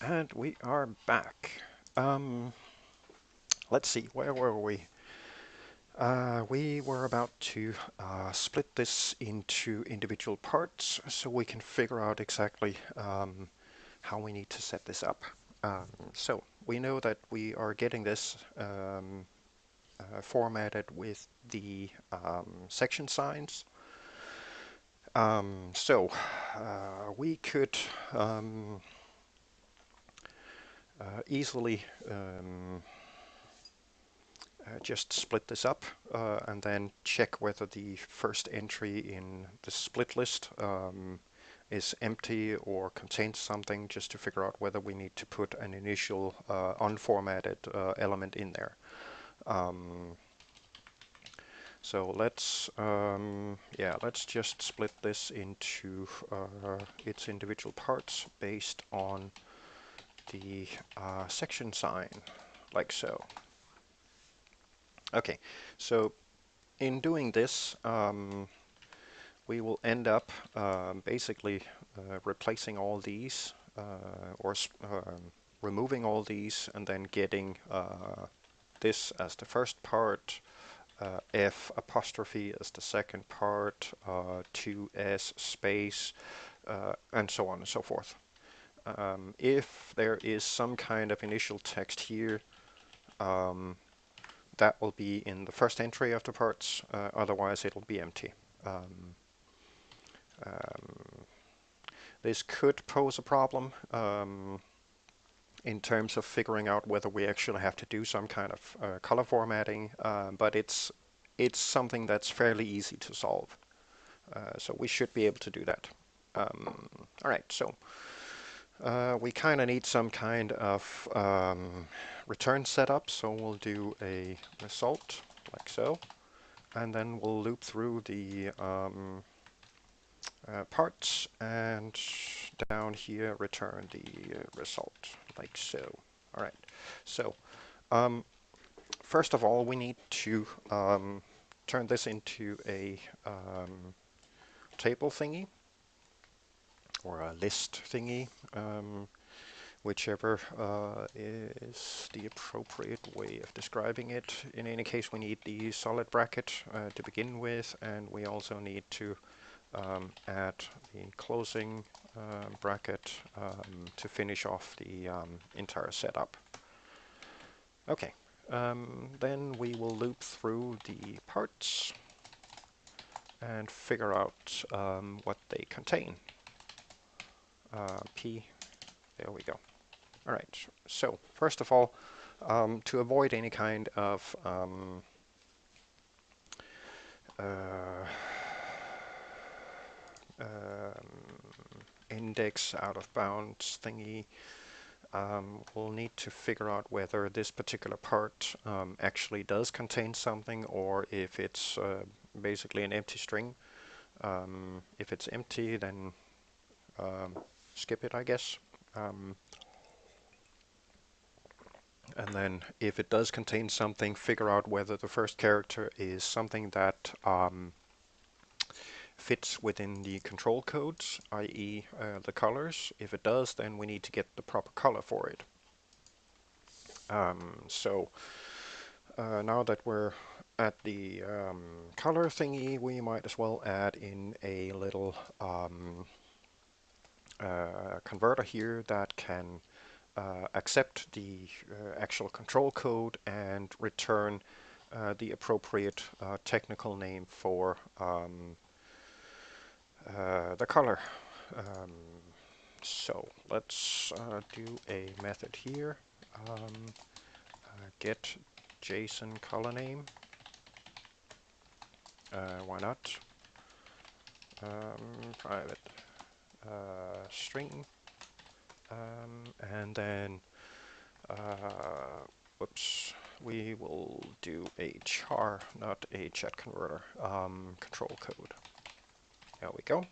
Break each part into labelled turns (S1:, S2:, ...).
S1: And we are back. Let's see, where were we? We were about to split this into individual parts so we can figure out exactly how we need to set this up. So we know that we are getting this formatted with the section signs. We could easily just split this up and then check whether the first entry in the split list is empty or contains something, just to figure out whether we need to put an initial unformatted element in there. So let's just split this into its individual parts based on the section sign, like so. Okay, so in doing this, we will end up basically replacing all these or removing all these and then getting this as the first part, F apostrophe as the second part, 2S space, and so on and so forth. If there is some kind of initial text here, that will be in the first entry of the parts, otherwise it'll be empty. This could pose a problem in terms of figuring out whether we actually have to do some kind of color formatting, but it's something that's fairly easy to solve. So we should be able to do that. All right, so we kind of need some kind of return setup, so we'll do a result like so, and then we'll loop through the parts and down here return the result like so. All right, so first of all we need to turn this into a table thingy or a list thingy, whichever is the appropriate way of describing it. In any case, we need the solid bracket to begin with, and we also need to add the closing bracket to finish off the entire setup. Okay, then we will loop through the parts and figure out what they contain. P, there we go. All right, so first of all, to avoid any kind of index out of bounds thingy, we'll need to figure out whether this particular part actually does contain something or if it's basically an empty string. If it's empty, then skip it, I guess. And then if it does contain something, figure out whether the first character is something that fits within the control codes, i.e. The colors. If it does, then we need to get the proper color for it. Now that we're at the color thingy, we might as well add in a little converter here that can accept the actual control code and return the appropriate technical name for the color. So let's do a method here. Get JSON color name. Why not? Private string. And then whoops, we will do a char, not a chat converter, control code. There we go.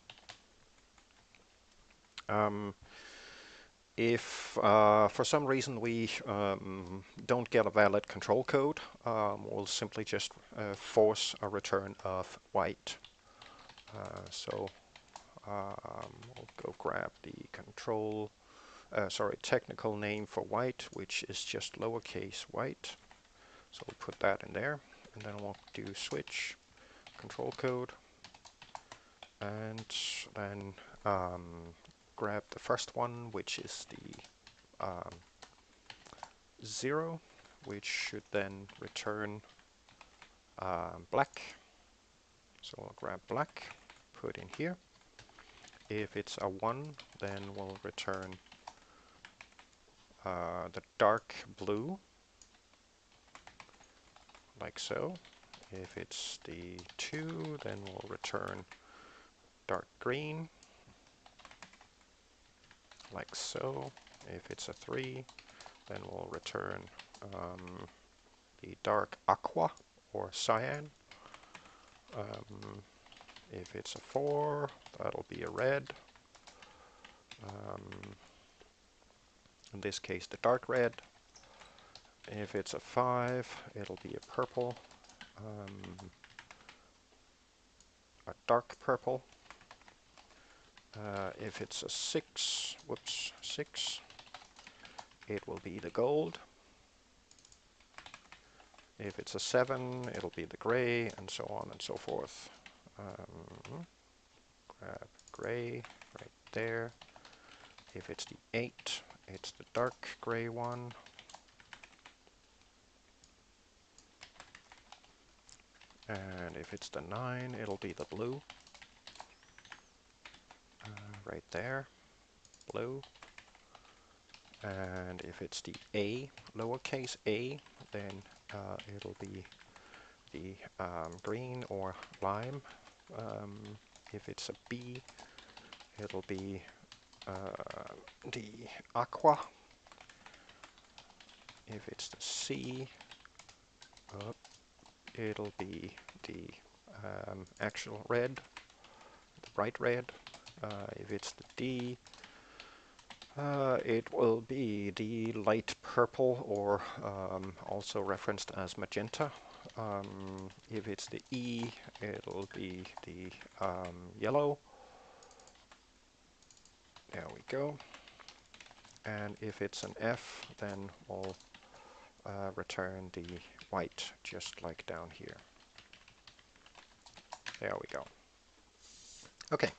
S1: If for some reason we don't get a valid control code, we'll simply just force a return of white. We'll go grab the control technical name for white, which is just lowercase white. So we'll put that in there, and then we'll do switch control code, and then grab the first one, which is the 0, which should then return black. So we'll grab black, put in here. If it's a 1, then we'll return the dark blue, like so. If it's the 2, then we'll return dark green, like so. If it's a 3, then we'll return the dark aqua or cyan. If it's a 4, that'll be a red. In this case, the dark red. If it's a 5, it'll be a purple, a dark purple. If it's a 6, 6, it will be the gold. If it's a 7, it'll be the gray, and so on and so forth. Grab gray right there. If it's the 8, it's the dark gray one. And if it's the 9, it'll be the blue. Right there, blue. And if it's the A, lowercase a, then it'll be the green or lime. If it's a B, it'll be the aqua. If it's the C, it'll be the actual red, the bright red. If it's the D, it will be the light purple, or also referenced as magenta. If it's the E, it'll be the yellow. There we go. And if it's an F, then we'll return the white, just like down here. There we go. Okay.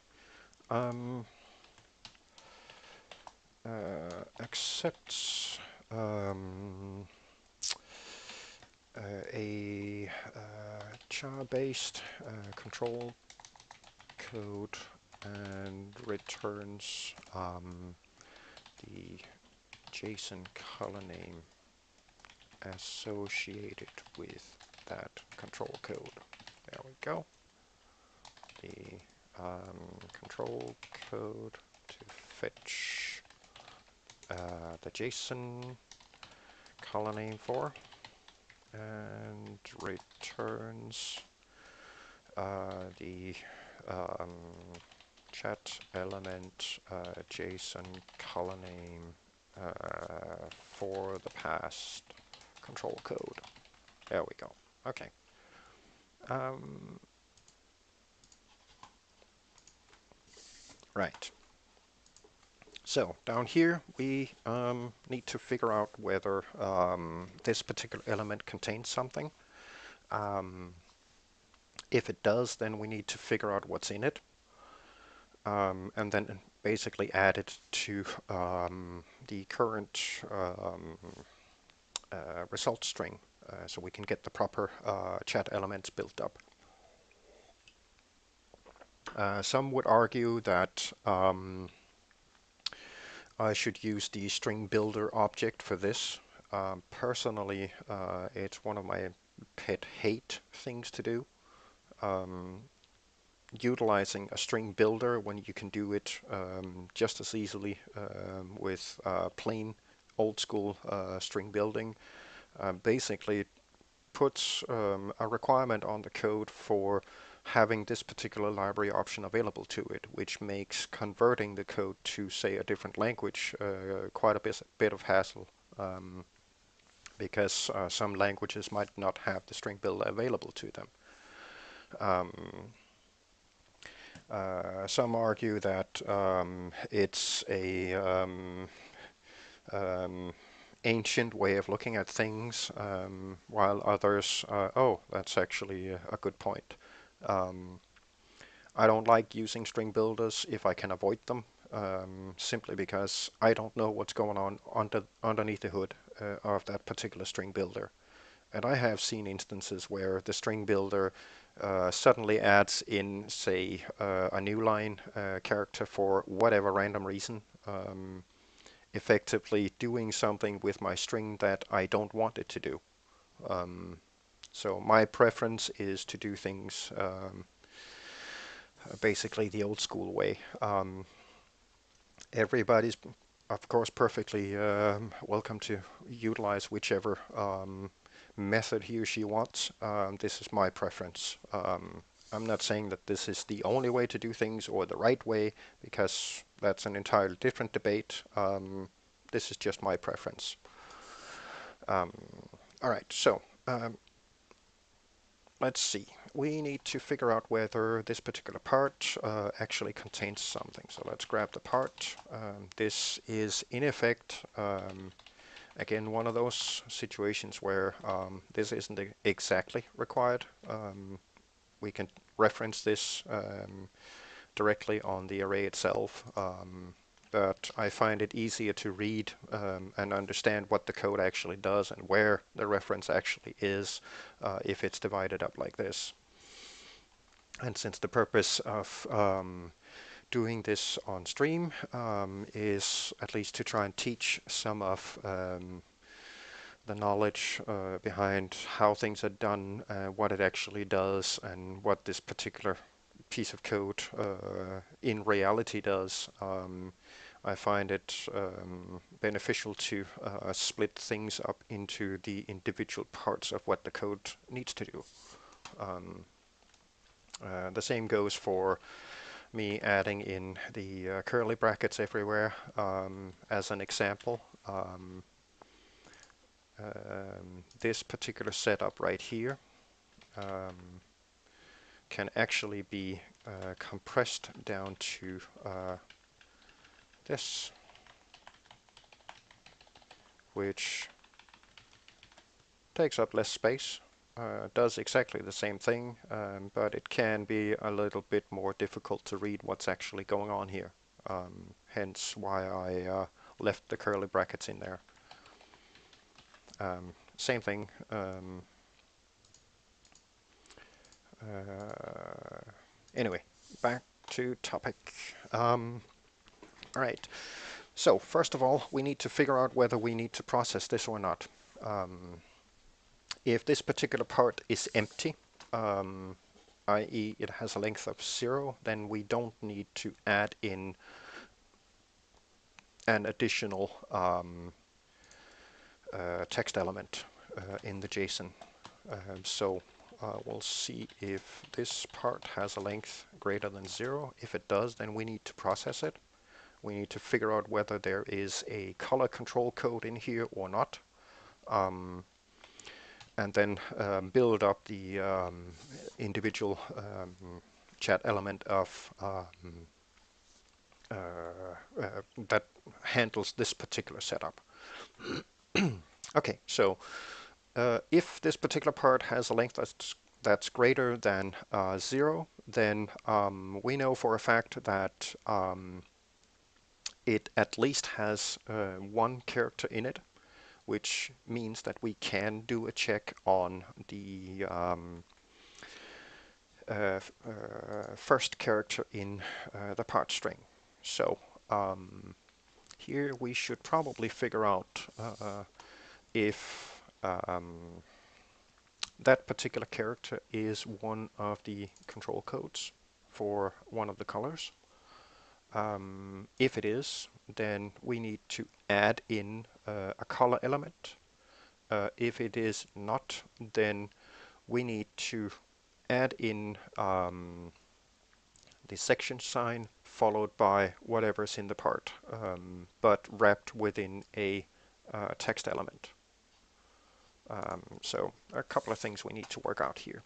S1: Accepts a char-based control code and returns the JSON color name associated with that control code. There we go. The control code to fetch the JSON color name for, and returns the chat element JSON color name for the past control code. There we go. Okay. Right. So down here we need to figure out whether this particular element contains something. If it does, then we need to figure out what's in it, and then basically add it to the current result string, so we can get the proper chat elements built up. Some would argue that I should use the string builder object for this. Personally, it's one of my pet hate things to do. Utilizing a string builder when you can do it just as easily with plain old school string building basically puts a requirement on the code for having this particular library option available to it, which makes converting the code to, say, a different language quite a bit of hassle, because some languages might not have the string builder available to them. Some argue that it's a ancient way of looking at things, while others, oh, that's actually a good point. I don't like using string builders if I can avoid them, simply because I don't know what's going on underneath the hood of that particular string builder. And I have seen instances where the string builder suddenly adds in, say, a new line character for whatever random reason, effectively doing something with my string that I don't want it to do. So my preference is to do things basically the old school way. Everybody's, of course, perfectly welcome to utilize whichever method he or she wants. This is my preference. I'm not saying that this is the only way to do things or the right way, because that's an entirely different debate. This is just my preference. All right, so let's see. We need to figure out whether this particular part actually contains something. So let's grab the part. This is in effect, again, one of those situations where this isn't exactly required. We can reference this directly on the array itself, but I find it easier to read and understand what the code actually does and where the reference actually is if it's divided up like this. And since the purpose of doing this on stream is at least to try and teach some of the knowledge behind how things are done, what it actually does, and what this particular piece of code in reality does, I find it beneficial to split things up into the individual parts of what the code needs to do. The same goes for me adding in the curly brackets everywhere as an example. This particular setup right here can actually be compressed down to this, which takes up less space. Does exactly the same thing, but it can be a little bit more difficult to read what's actually going on here. Hence why I left the curly brackets in there. Same thing. Anyway, back to topic. All right. So first of all, we need to figure out whether we need to process this or not. If this particular part is empty, i.e. it has a length of 0, then we don't need to add in an additional text element in the JSON. So we'll see if this part has a length greater than 0. If it does, then we need to process it. We need to figure out whether there is a color control code in here or not. And then build up the individual chat element of that handles this particular setup. Okay, so if this particular part has a length that's greater than 0, then we know for a fact that it at least has one character in it, which means that we can do a check on the first character in the part string. So here we should probably figure out if that particular character is one of the control codes for one of the colors. If it is, then we need to add in a color element. If it is not, then we need to add in the section sign followed by whatever's in the part, but wrapped within a text element. So a couple of things we need to work out here.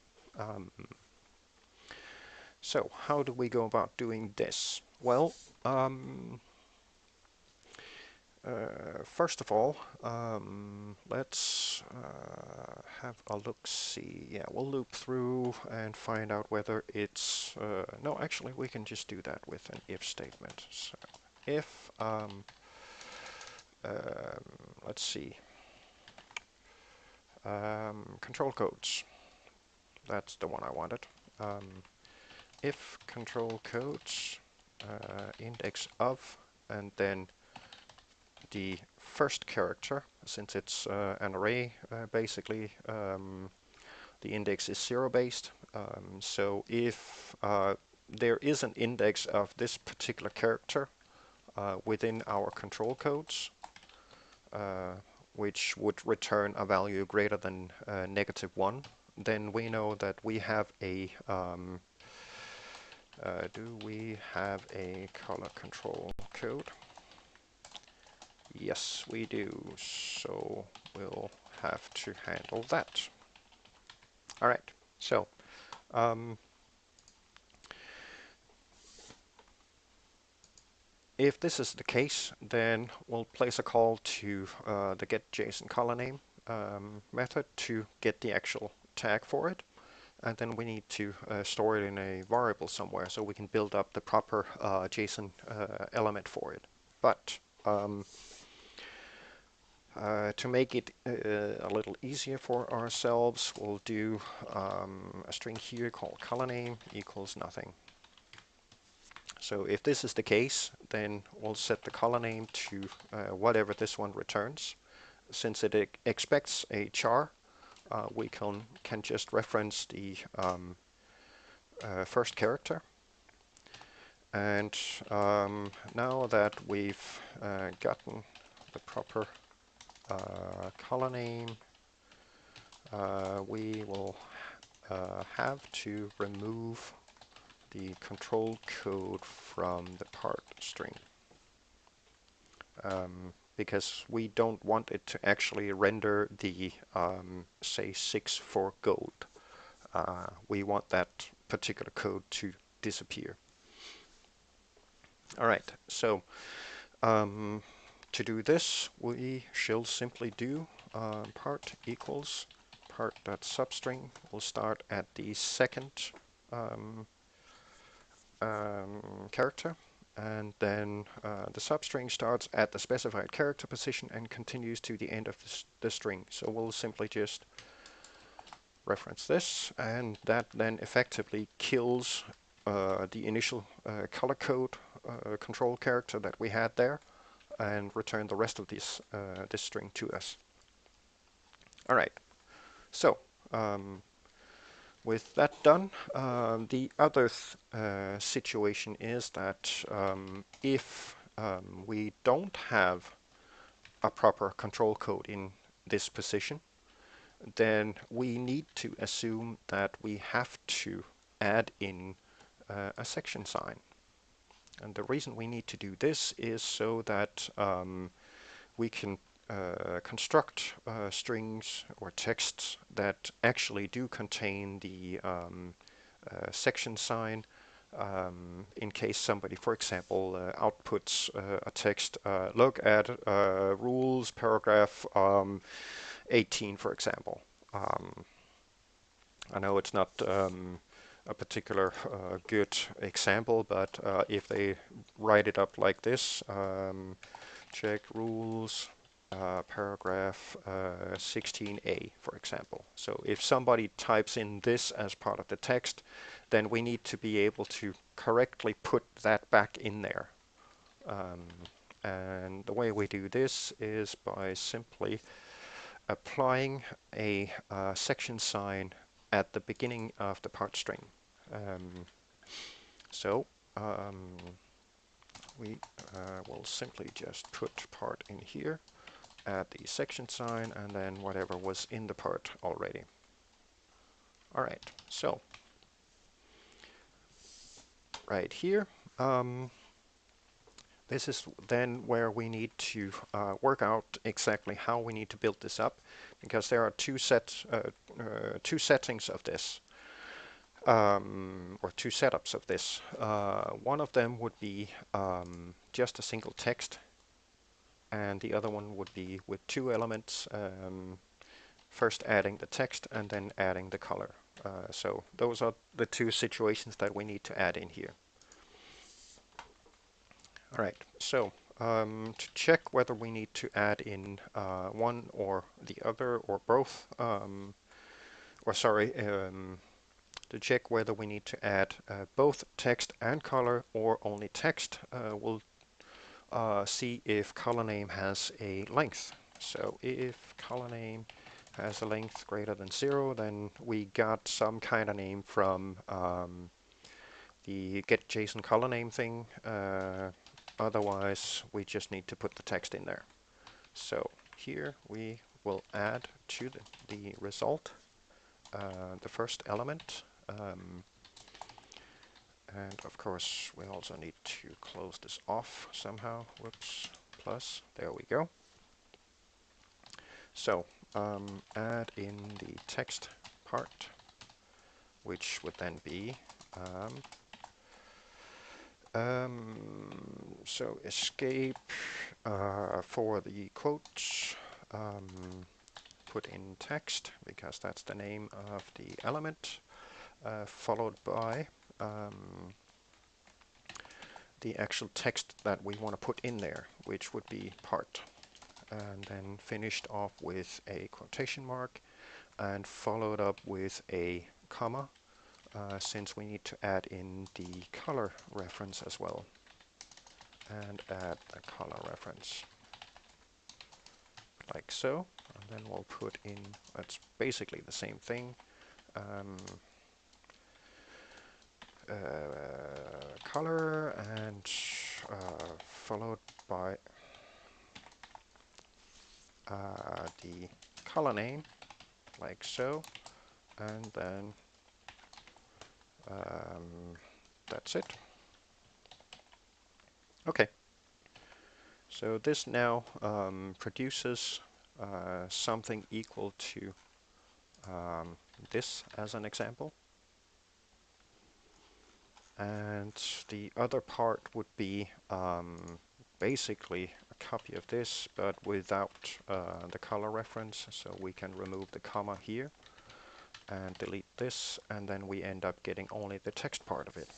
S1: So how do we go about doing this? Well, First of all, let's have a look-see. Yeah, we'll loop through and find out whether it's... no, actually, we can just do that with an if statement. So if, let's see, control codes. That's the one I wanted. If control codes index of, and then the first character, since it's an array, basically the index is 0 based. So if there is an index of this particular character within our control codes, which would return a value greater than -1, then we know that we have a do we have a color control code? Yes, we do. So we'll have to handle that. All right. So if this is the case, then we'll place a call to the getJSON color name method to get the actual tag for it. And then we need to store it in a variable somewhere so we can build up the proper JSON element for it. But to make it a little easier for ourselves, we'll do a string here called color name equals nothing. So if this is the case, then we'll set the color name to whatever this one returns. Since it expects a char, we can just reference the first character. And now that we've gotten the proper color name, we will have to remove the control code from the part string. Because we don't want it to actually render the, say, 6 for gold. We want that particular code to disappear. All right, so to do this, we shall simply do part equals part.substring. We'll start at the second character, and then the substring starts at the specified character position and continues to the end of the string. So we'll simply just reference this, and that then effectively kills the initial color code control character that we had there, and return the rest of this string to us. All right. So with that done, the other situation is that if we don't have a proper control code in this position, then we need to assume that we have to add in a section sign. And the reason we need to do this is so that we can construct strings or texts that actually do contain the section sign in case somebody, for example, outputs a text, look at rules paragraph 18, for example. I know it's not a particular good example, but if they write it up like this, check rules paragraph 16a, for example. So if somebody types in this as part of the text, then we need to be able to correctly put that back in there. And the way we do this is by simply applying a section sign at the beginning of the part string. We will simply just put part in here, add the section sign, and then whatever was in the part already. All right, so right here, this is then where we need to work out exactly how we need to build this up, because there are two settings of this, or two setups of this. One of them would be just a single text, and the other one would be with two elements, first adding the text and then adding the color. So those are the two situations that we need to add in here. All right, so to check whether we need to add in one or the other or both, to check whether we need to add both text and color or only text, we'll see if color name has a length. So if color name has a length greater than 0, then we got some kind of name from the get JSON color name thing. Otherwise, we just need to put the text in there. So here we will add to the result the first element. And of course, we also need to close this off somehow. Whoops, plus, there we go. So add in the text part, which would then be so escape for the quotes, put in text because that's the name of the element, followed by the actual text that we want to put in there, which would be part, and then finished off with a quotation mark and followed up with a comma, since we need to add in the color reference as well, and add the color reference like so, and then we'll put in, that's basically the same thing, color, and followed by the color name like so, and then that's it. Okay, so this now produces something equal to this as an example. And the other part would be basically a copy of this, but without the color reference. So we can remove the comma here and delete this, and then we end up getting only the text part of it.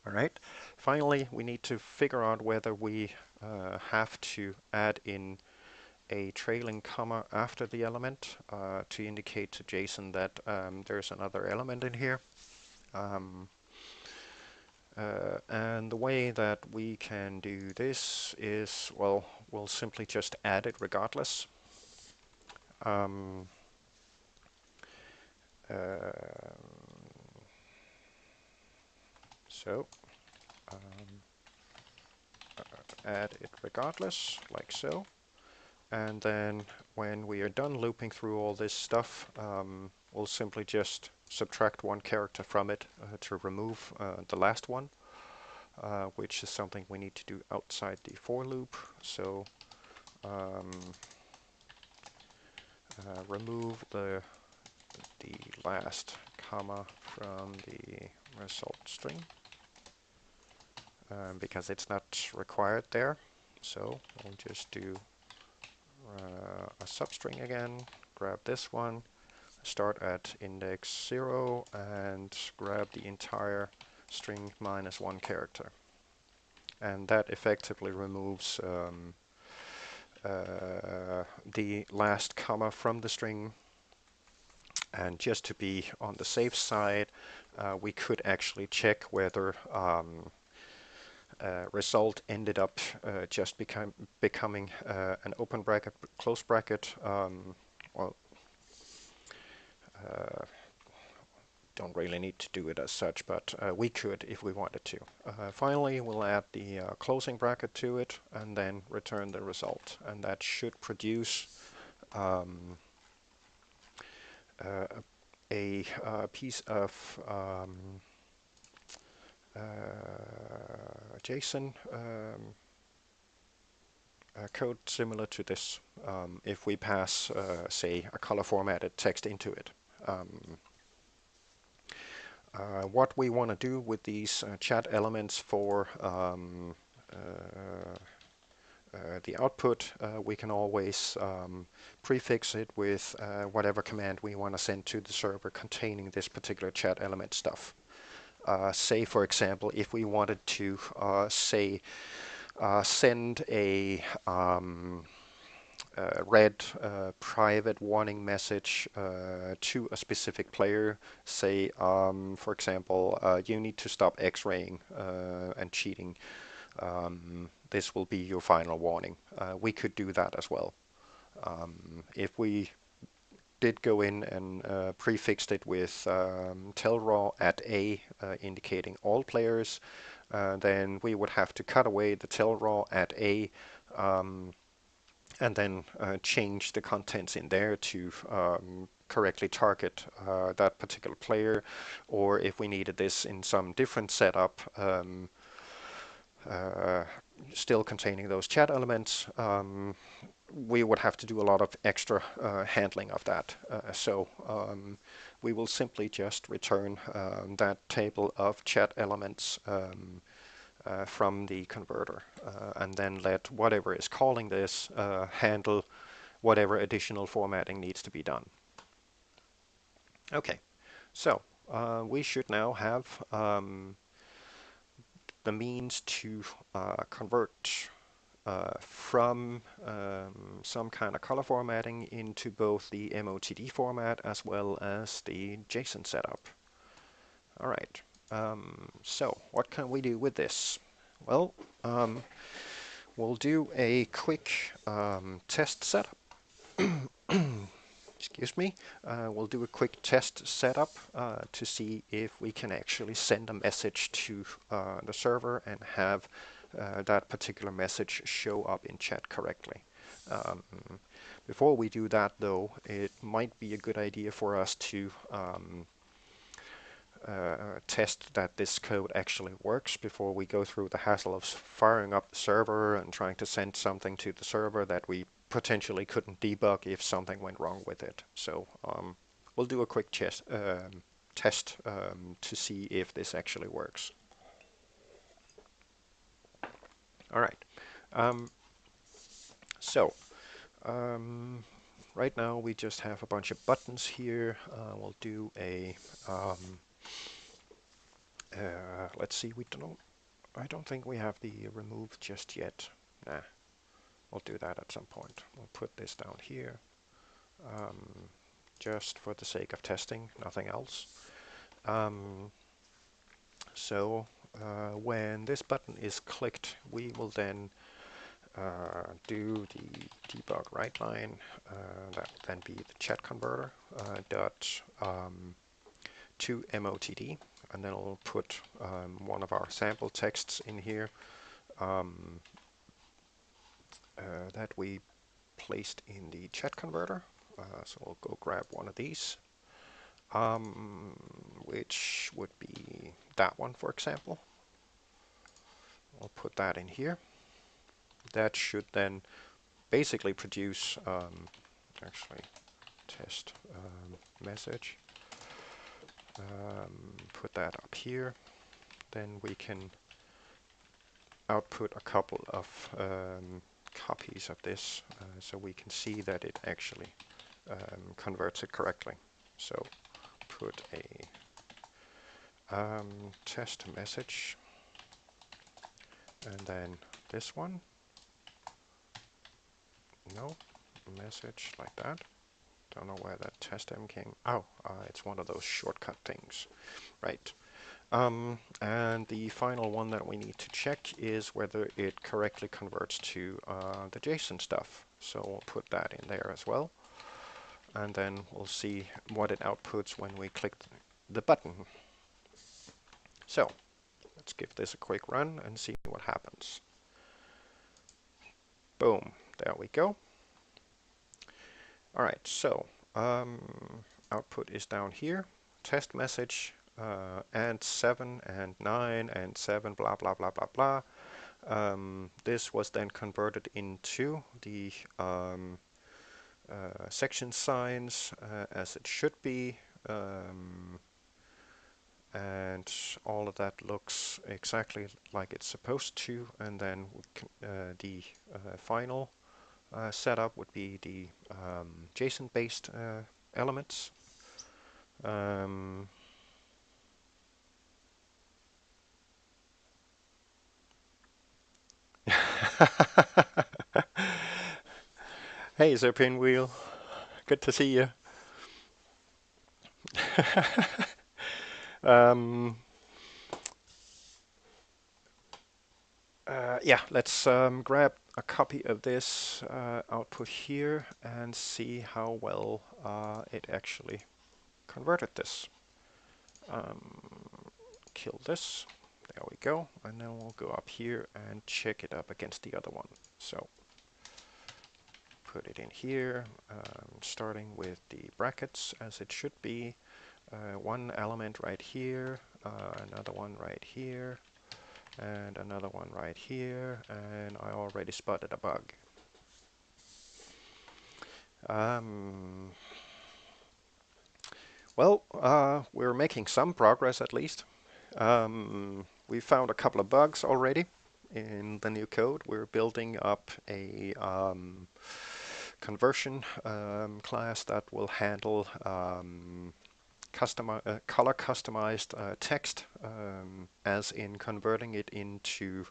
S1: All right. Finally, we need to figure out whether we have to add in a trailing comma after the element to indicate to JSON that there's another element in here. And the way that we can do this is, well, we'll simply just add it regardless. So add it regardless, like so. And then when we are done looping through all this stuff, we'll simply just subtract one character from it to remove the last one, which is something we need to do outside the for loop. So remove the last comma from the result string, because it's not required there. So we'll just do a substring again, grab this one, start at index 0 and grab the entire string minus one character. And that effectively removes the last comma from the string. And just to be on the safe side, we could actually check whether result ended up just becoming an open bracket, close bracket. Well, don't really need to do it as such, but we could if we wanted to. Finally, we'll add the closing bracket to it and then return the result. And that should produce a piece of JSON code similar to this, if we pass, say, a color formatted text into it. What we want to do with these chat elements for the output, we can always prefix it with whatever command we want to send to the server containing this particular chat element stuff. Say, for example, if we wanted to say send a red private warning message to a specific player, say, for example, you need to stop X-raying and cheating. This will be your final warning. We could do that as well. If we did go in and prefixed it with tell raw at A, indicating all players, then we would have to cut away the tell raw at A and then change the contents in there to correctly target that particular player, or if we needed this in some different setup, still containing those chat elements, we would have to do a lot of extra handling of that. So we will simply just return that table of chat elements from the converter, and then let whatever is calling this handle whatever additional formatting needs to be done. Okay, so we should now have the means to convert from some kind of color formatting into both the MOTD format as well as the JSON setup. All right, so what can we do with this? Well, we'll do a quick test setup. Excuse me. We'll do a quick test setup to see if we can actually send a message to the server and have that particular message show up in chat correctly. Before we do that, though, it might be a good idea for us to test that this code actually works before we go through the hassle of firing up the server and trying to send something to the server that we potentially couldn't debug if something went wrong with it. So we'll do a quick test to see if this actually works. All right. Right now we just have a bunch of buttons here. We'll do a let's see. I don't think we have the remove just yet. Nah. We'll do that at some point. We'll put this down here, just for the sake of testing, nothing else. So when this button is clicked, we will then do the debug write line. That will then be the chat converter dot to MOTD, and then we'll put one of our sample texts in here. That we placed in the chat converter. So we'll go grab one of these, which would be that one, for example. We'll put that in here. That should then basically produce, actually, test message. Put that up here. Then we can output a couple of copies of this so we can see that it actually converts it correctly. So put a test message, and then this one. No, message like that. Don't know where that test M came. Oh, it's one of those shortcut things. Right. And the final one that we need to check is whether it correctly converts to the JSON stuff. So we'll put that in there as well. And then we'll see what it outputs when we click the button. So let's give this a quick run and see what happens. Boom, there we go. All right, so output is down here. Test message. And 7 and 9 and 7 blah blah blah blah blah. This was then converted into the section signs as it should be, and all of that looks exactly like it's supposed to, and then the final setup would be the JSON based elements. Hey, Sir Pinwheel, good to see you. um, yeah, let's grab a copy of this output here and see how well it actually converted this. Kill this. There we go. And then we'll go up here and check it up against the other one. So put it in here, starting with the brackets as it should be. One element right here, another one right here, and another one right here, and I already spotted a bug. Well, we're making some progress at least. We found a couple of bugs already in the new code. We're building up a conversion class that will handle color customized text, as in converting it into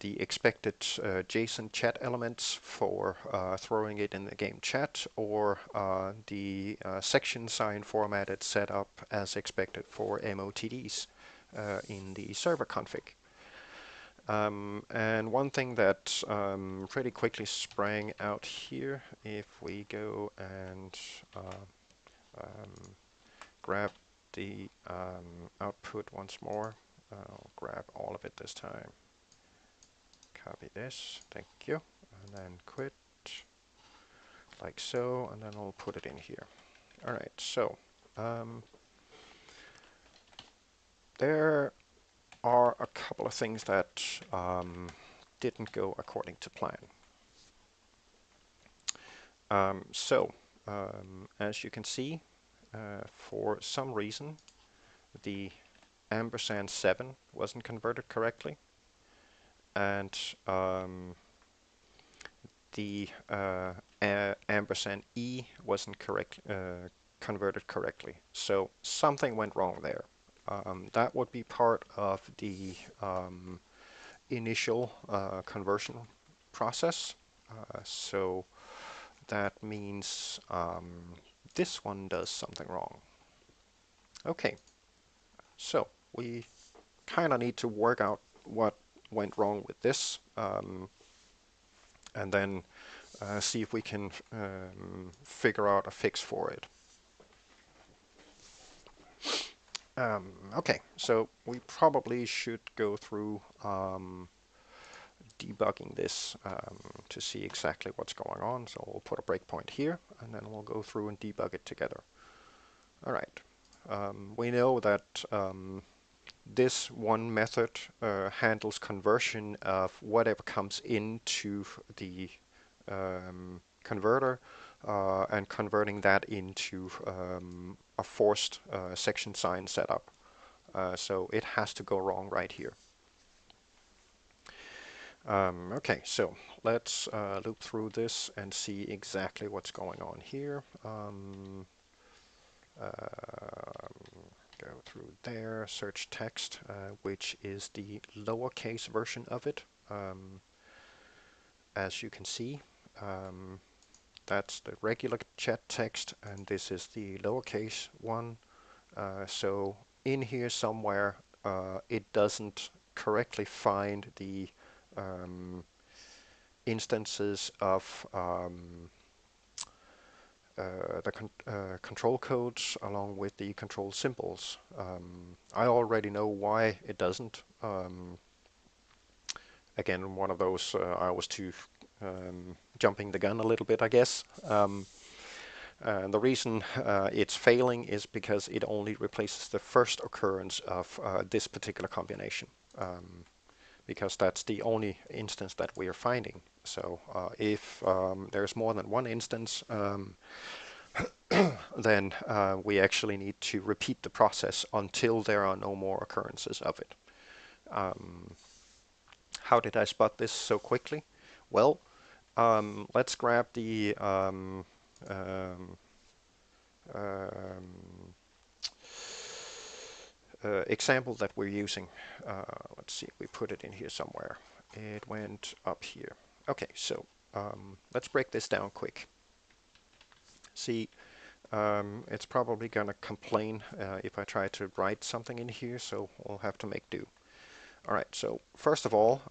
S1: the expected JSON chat elements for throwing it in the game chat, or the section sign formatted setup as expected for MOTDs in the server config. And one thing that pretty quickly sprang out here, if we go and grab the output once more, I'll grab all of it this time. Copy this, thank you, and then quit, like so, and then I'll put it in here. Alright, so there are a couple of things that didn't go according to plan. As you can see, for some reason, the &7 wasn't converted correctly, and the &E wasn't converted correctly. So something went wrong there. That would be part of the initial conversion process. So that means this one does something wrong. Okay, so we kind of need to work out what went wrong with this, and then see if we can figure out a fix for it. Okay, so we probably should go through debugging this to see exactly what's going on. So we'll put a breakpoint here, and then we'll go through and debug it together. All right. We know that this one method handles conversion of whatever comes into the converter and converting that into a forced section sign setup. So it has to go wrong right here. Okay, so let's loop through this and see exactly what's going on here. Go through there, search text, which is the lowercase version of it. As you can see, that's the regular chat text, and this is the lowercase one. So in here somewhere, it doesn't correctly find the instances of the control codes along with the control symbols. I already know why it doesn't. Again, one of those I was too jumping the gun a little bit, I guess. And the reason it's failing is because it only replaces the first occurrence of this particular combination, because that's the only instance that we are finding. So if there's more than one instance, then we actually need to repeat the process until there are no more occurrences of it. How did I spot this so quickly? Well, let's grab the um, example that we're using. Let's see, we put it in here somewhere. It went up here. Okay, so let's break this down quick. See, it's probably going to complain if I try to write something in here, so we'll have to make do. Alright, so first of all,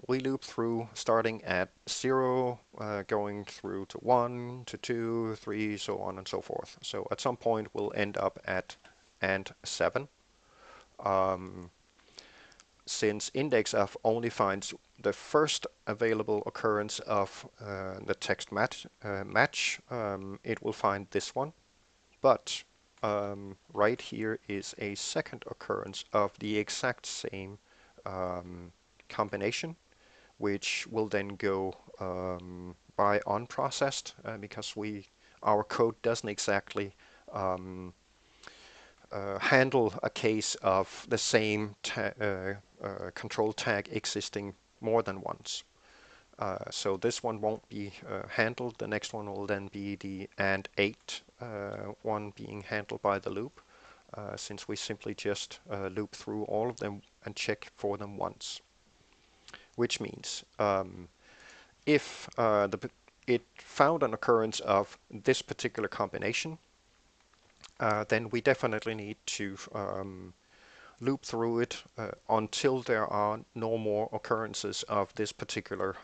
S1: we loop through starting at 0, going through to 1, to 2, 3, so on and so forth. So at some point we'll end up at and 7. Since indexOf only finds the first available occurrence of the text match, it will find this one. But right here is a second occurrence of the exact same combination, which will then go by unprocessed because our code doesn't exactly handle a case of the same control tag existing more than once. So this one won't be handled. The next one will then be the and 8 one being handled by the loop, since we simply just loop through all of them and check for them once. Which means if it found an occurrence of this particular combination, then we definitely need to loop through it until there are no more occurrences of this particular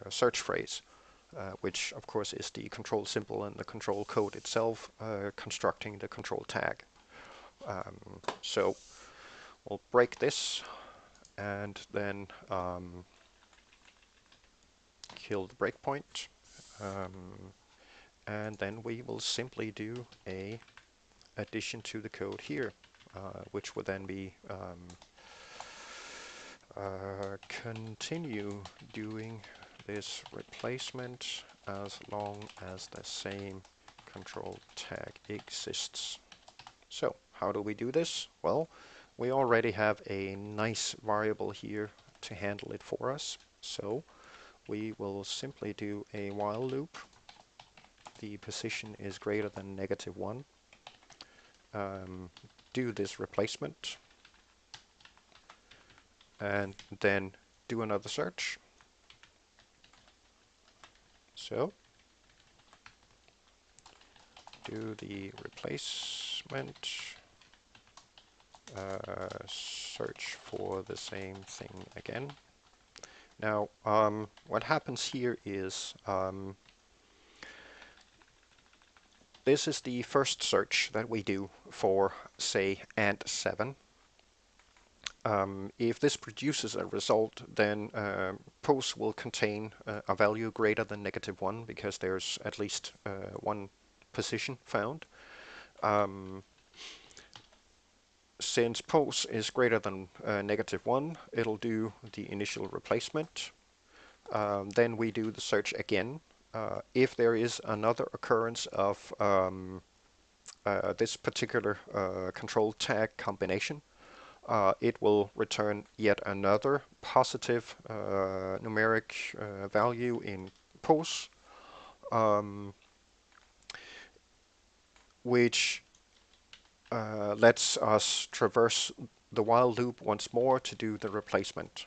S1: search phrase, which of course is the control symbol and the control code itself constructing the control tag. So we'll break this and then kill the breakpoint, and then we will simply do a addition to the code here, which would then be continue doing this replacement as long as the same control tag exists. So how do we do this? Well, we already have a nice variable here to handle it for us. So we will simply do a while loop. The position is greater than -1. Do this replacement and then do another search. So do the replacement, search for the same thing again. Now what happens here is this is the first search that we do for, say, and 7. If this produces a result, then post will contain a value greater than -1 because there's at least one position found. Since post is greater than -1, it'll do the initial replacement. Then we do the search again. If there is another occurrence of this particular control tag combination, it will return yet another positive numeric value in post, which lets us traverse the while loop once more to do the replacement.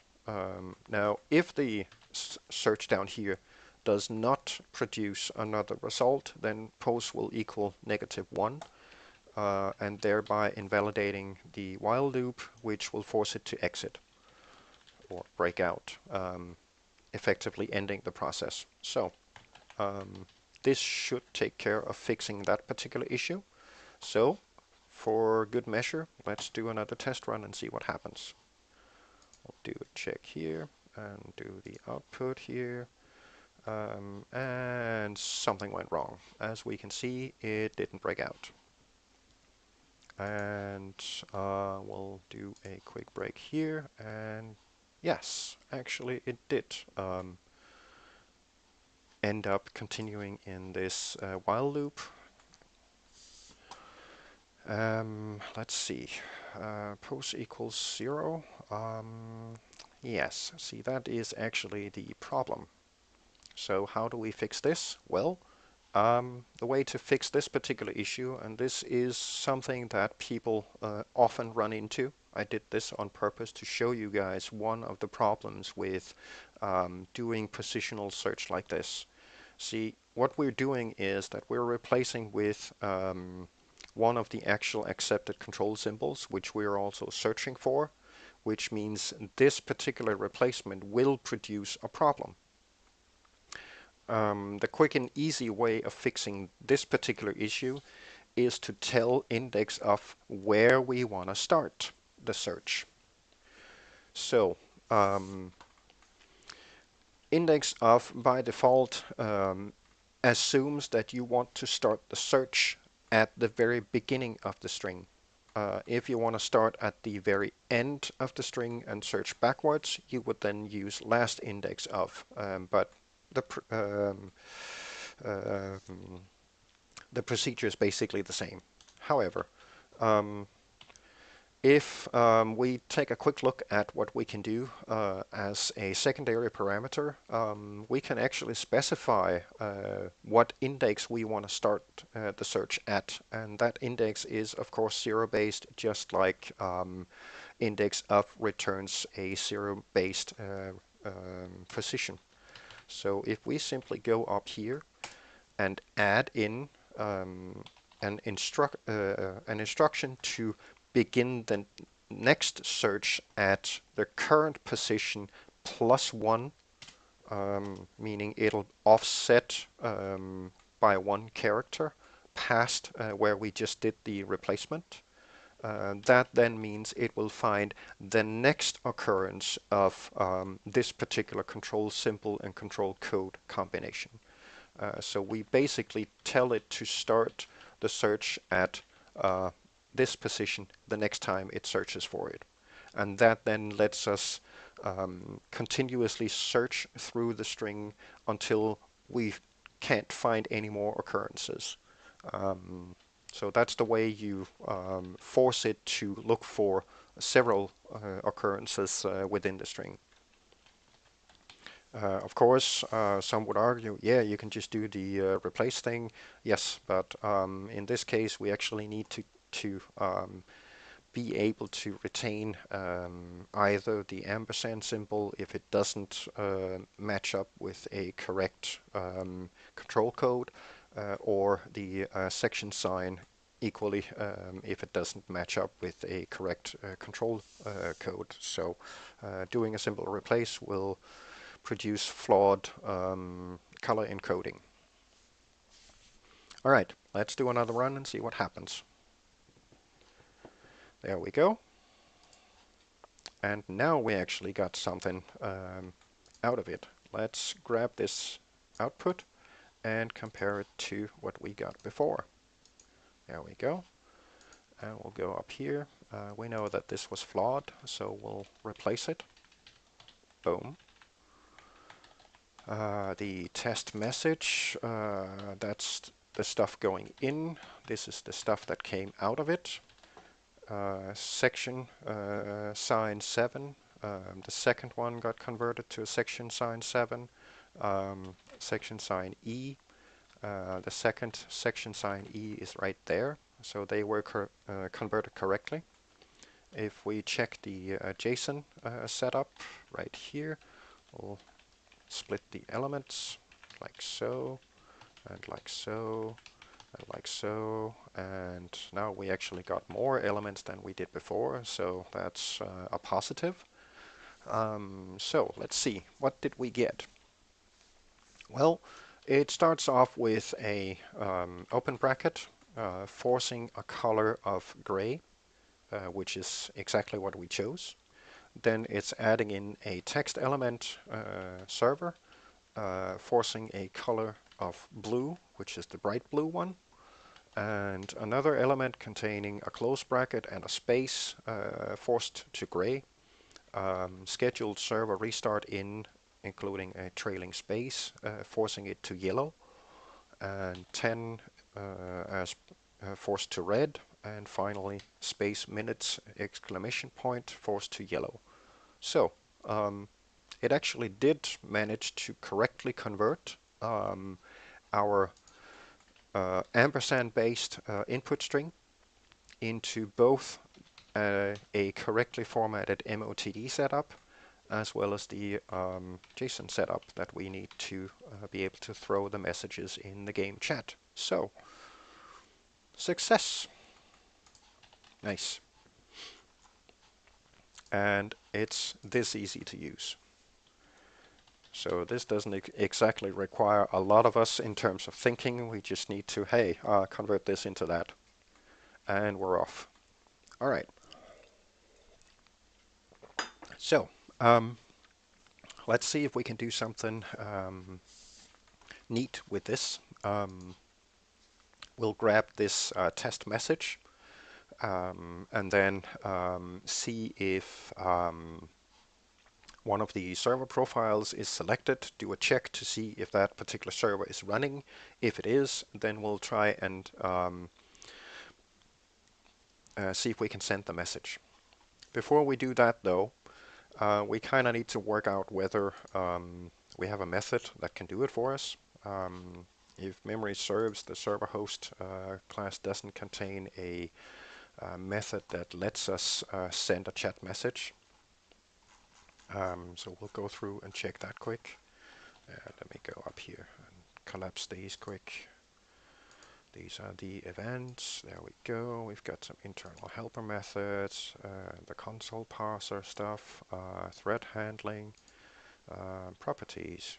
S1: Now, if the search down here does not produce another result, then post will equal -1. And thereby invalidating the while loop, which will force it to exit or break out, effectively ending the process. So this should take care of fixing that particular issue. So for good measure, let's do another test run and see what happens. I'll do a check here and do the output here. And something went wrong. As we can see, it didn't break out. And we'll do a quick break here, and yes, actually it did. end up continuing in this while loop. Let's see, pose equals 0. Yes, see, that is actually the problem. So how do we fix this? Well, the way to fix this particular issue, and this is something that people often run into. I did this on purpose to show you guys one of the problems with doing positional search like this. See, what we're doing is that we're replacing with one of the actual accepted control symbols, which we're also searching for, which means this particular replacement will produce a problem. The quick and easy way of fixing this particular issue is to tell index of where we want to start the search. So index of by default assumes that you want to start the search at the very beginning of the string. If you want to start at the very end of the string and search backwards, you would then use last index of. But the procedure is basically the same. However, if we take a quick look at what we can do as a secondary parameter, we can actually specify what index we want to start the search at. And that index is, of course, zero-based, just like index of returns a zero-based position. So if we simply go up here and add in an instruction to begin the next search at the current position +1, meaning it'll offset by 1 character past where we just did the replacement. That then means it will find the next occurrence of this particular control symbol and control code combination. So we basically tell it to start the search at this position the next time it searches for it. And that then lets us continuously search through the string until we can't find any more occurrences. So that's the way you force it to look for several occurrences within the string. Of course, some would argue, yeah, you can just do the replace thing. Yes, but in this case, we actually need to be able to retain either the ampersand symbol if it doesn't match up with a correct control code, or the section sign equally if it doesn't match up with a correct control code. So doing a simple replace will produce flawed color encoding. All right, let's do another run and see what happens. There we go. And now we actually got something out of it. Let's grab this output and compare it to what we got before. There we go. And we'll go up here. We know that this was flawed, so we'll replace it. Boom. The test message, that's the stuff going in. This is the stuff that came out of it. Section sign 7. The second one got converted to a section sign 7. Section sign E. The second section sign E is right there, so they were converted correctly. If we check the Json setup right here, we'll split the elements like so, and like so, and like so, and now we actually got more elements than we did before, so that's a positive. So let's see, what did we get? Well, it starts off with a open bracket forcing a color of gray, which is exactly what we chose. Then it's adding in a text element server, forcing a color of blue, which is the bright blue one, and another element containing a close bracket and a space forced to gray. Scheduled server restart in including a trailing space, forcing it to yellow, and 10 as forced to red, and finally space minutes exclamation point forced to yellow. So it actually did manage to correctly convert our ampersand based input string into both a correctly formatted MOTD setup as well as the JSON setup that we need to be able to throw the messages in the game chat. So, success! Nice. And it's this easy to use. So this doesn't exactly require a lot of us in terms of thinking. We just need to, hey, convert this into that. And we're off. All right. So, let's see if we can do something neat with this. We'll grab this test message and then see if one of the server profiles is selected, do a check to see if that particular server is running. If it is, then we'll try and see if we can send the message. Before we do that though, we kind of need to work out whether we have a method that can do it for us. If memory serves, the server host class doesn't contain a method that lets us send a chat message. So we'll go through and check that quick. Let me go up here and collapse these quick. These are the events. There we go. We've got some internal helper methods, the console parser stuff, thread handling, properties.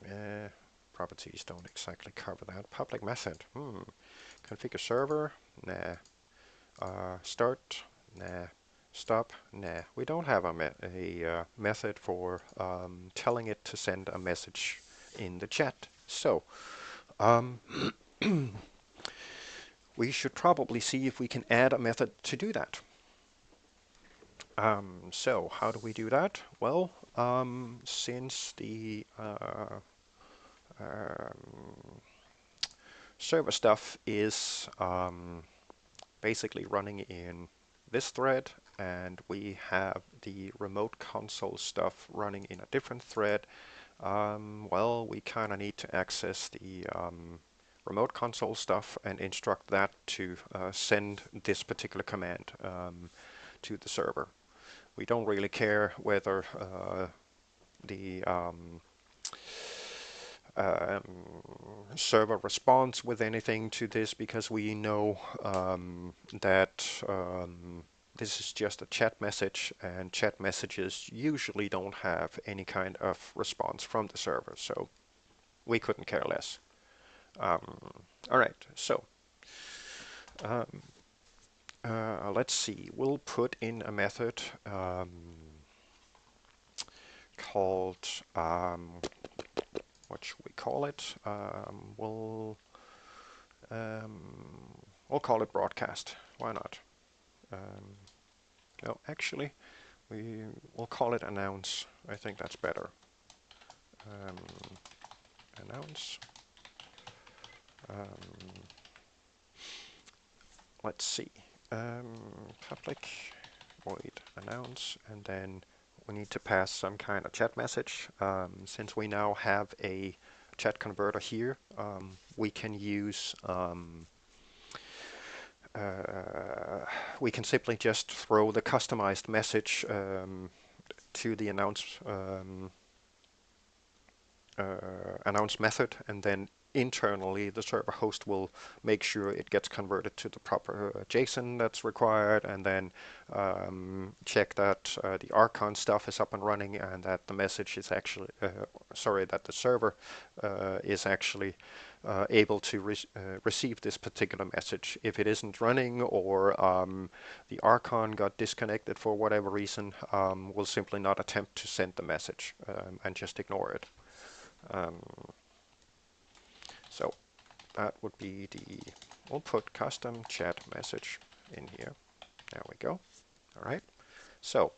S1: Properties don't exactly cover that. Public method. Configure server. Nah. Start. Nah. Stop. Nah. We don't have a method for telling it to send a message in the chat. So we should probably see if we can add a method to do that. So how do we do that? Well, since the server stuff is basically running in this thread, and we have the remote console stuff running in a different thread, well, we kind of need to access the remote console stuff and instruct that to send this particular command to the server. We don't really care whether the server responds with anything to this, because we know that this is just a chat message, and chat messages usually don't have any kind of response from the server, so we couldn't care less. Alright, so let's see, we'll put in a method called, what should we call it? We'll call it broadcast. Why not? No, actually, we'll call it announce. I think that's better. Announce. Let's see. Public void announce, and then we need to pass some kind of chat message. Since we now have a chat converter here, we can use we can simply just throw the customized message to the announce method, and then internally the server host will make sure it gets converted to the proper JSON that's required, and then check that the Archon stuff is up and running, and that the message is actually that the server is actually able to receive this particular message. If it isn't running, or the Archon got disconnected for whatever reason, we'll simply not attempt to send the message and just ignore it. So that would be we'll put custom chat message in here. There we go. All right. So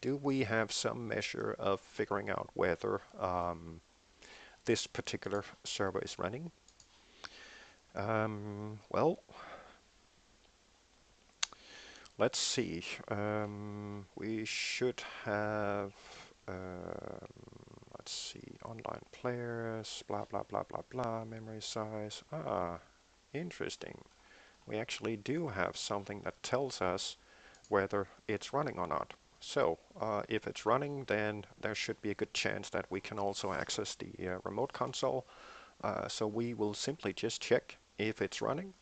S1: do we have some measure of figuring out whether this particular server is running? Well, let's see. We should have, let's see, online players, blah, blah, blah, blah, blah, memory size. Interesting. We actually do have something that tells us whether it's running or not. So if it's running, then there should be a good chance that we can also access the remote console. So we will simply just check if it's running.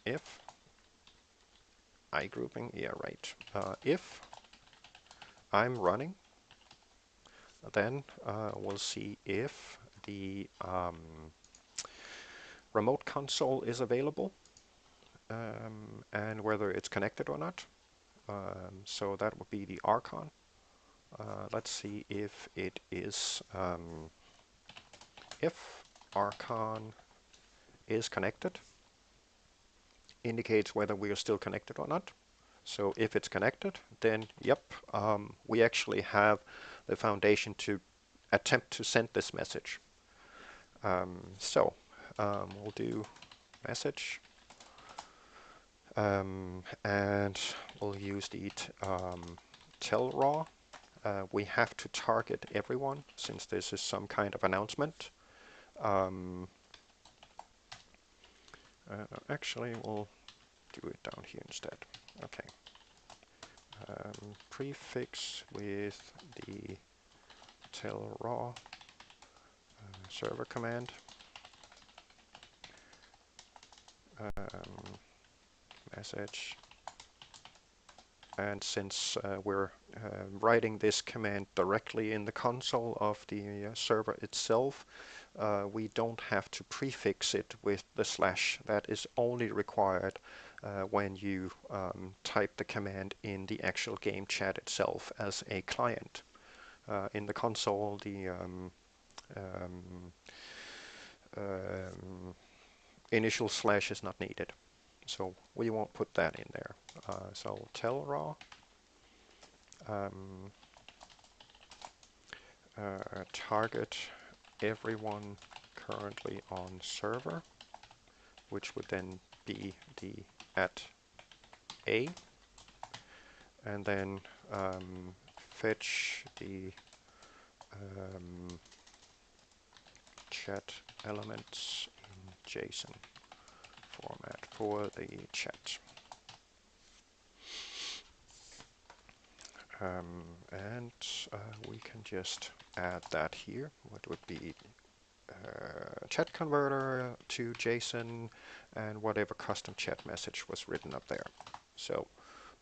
S1: If I grouping, yeah, right. If I'm running, then we'll see if the remote console is available and whether it's connected or not. So that would be the Archon. Let's see if it is, if Archon is connected, indicates whether we are still connected or not. So if it's connected, then yep, we actually have the foundation to attempt to send this message. We'll do message, and we'll use the tell raw. We have to target everyone since this is some kind of announcement. Actually, we'll do it down here instead. Okay. Prefix with the tell raw server command. Message. And since we're writing this command directly in the console of the server itself, we don't have to prefix it with the slash. That is only required when you type the command in the actual game chat itself as a client. In the console, the initial slash is not needed. So we won't put that in there. So tell raw target everyone currently on server, which would then be the @A, and then fetch the chat elements in JSON format for the chat. And we can just add that here. What would be chat converter to JSON and whatever custom chat message was written up there. So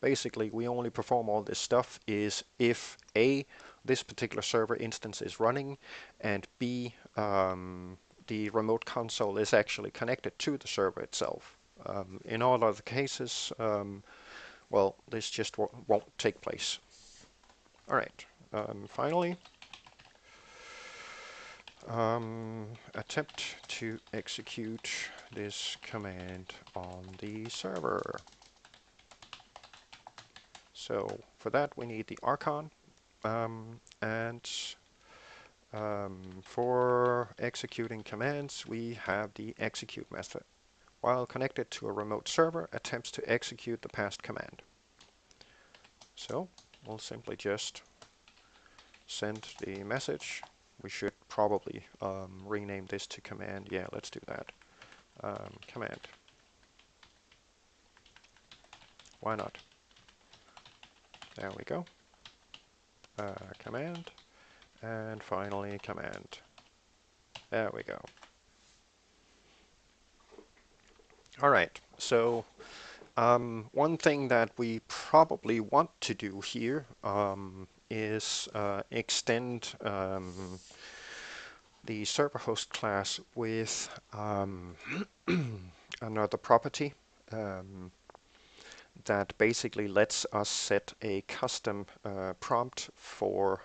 S1: basically we only perform all this stuff is if A, this particular server instance is running, and B, the remote console is actually connected to the server itself. In all other cases, well, this just won't take place. All right, finally, attempt to execute this command on the server. So for that we need the Archon, and for executing commands we have the execute method. While connected to a remote server, attempts to execute the passed command. So we'll simply just send the message. We should probably rename this to command. Yeah, let's do that. Command. Why not? There we go. Command. And finally command. There we go. All right. So one thing that we probably want to do here is extend the server host class with another property that basically lets us set a custom prompt for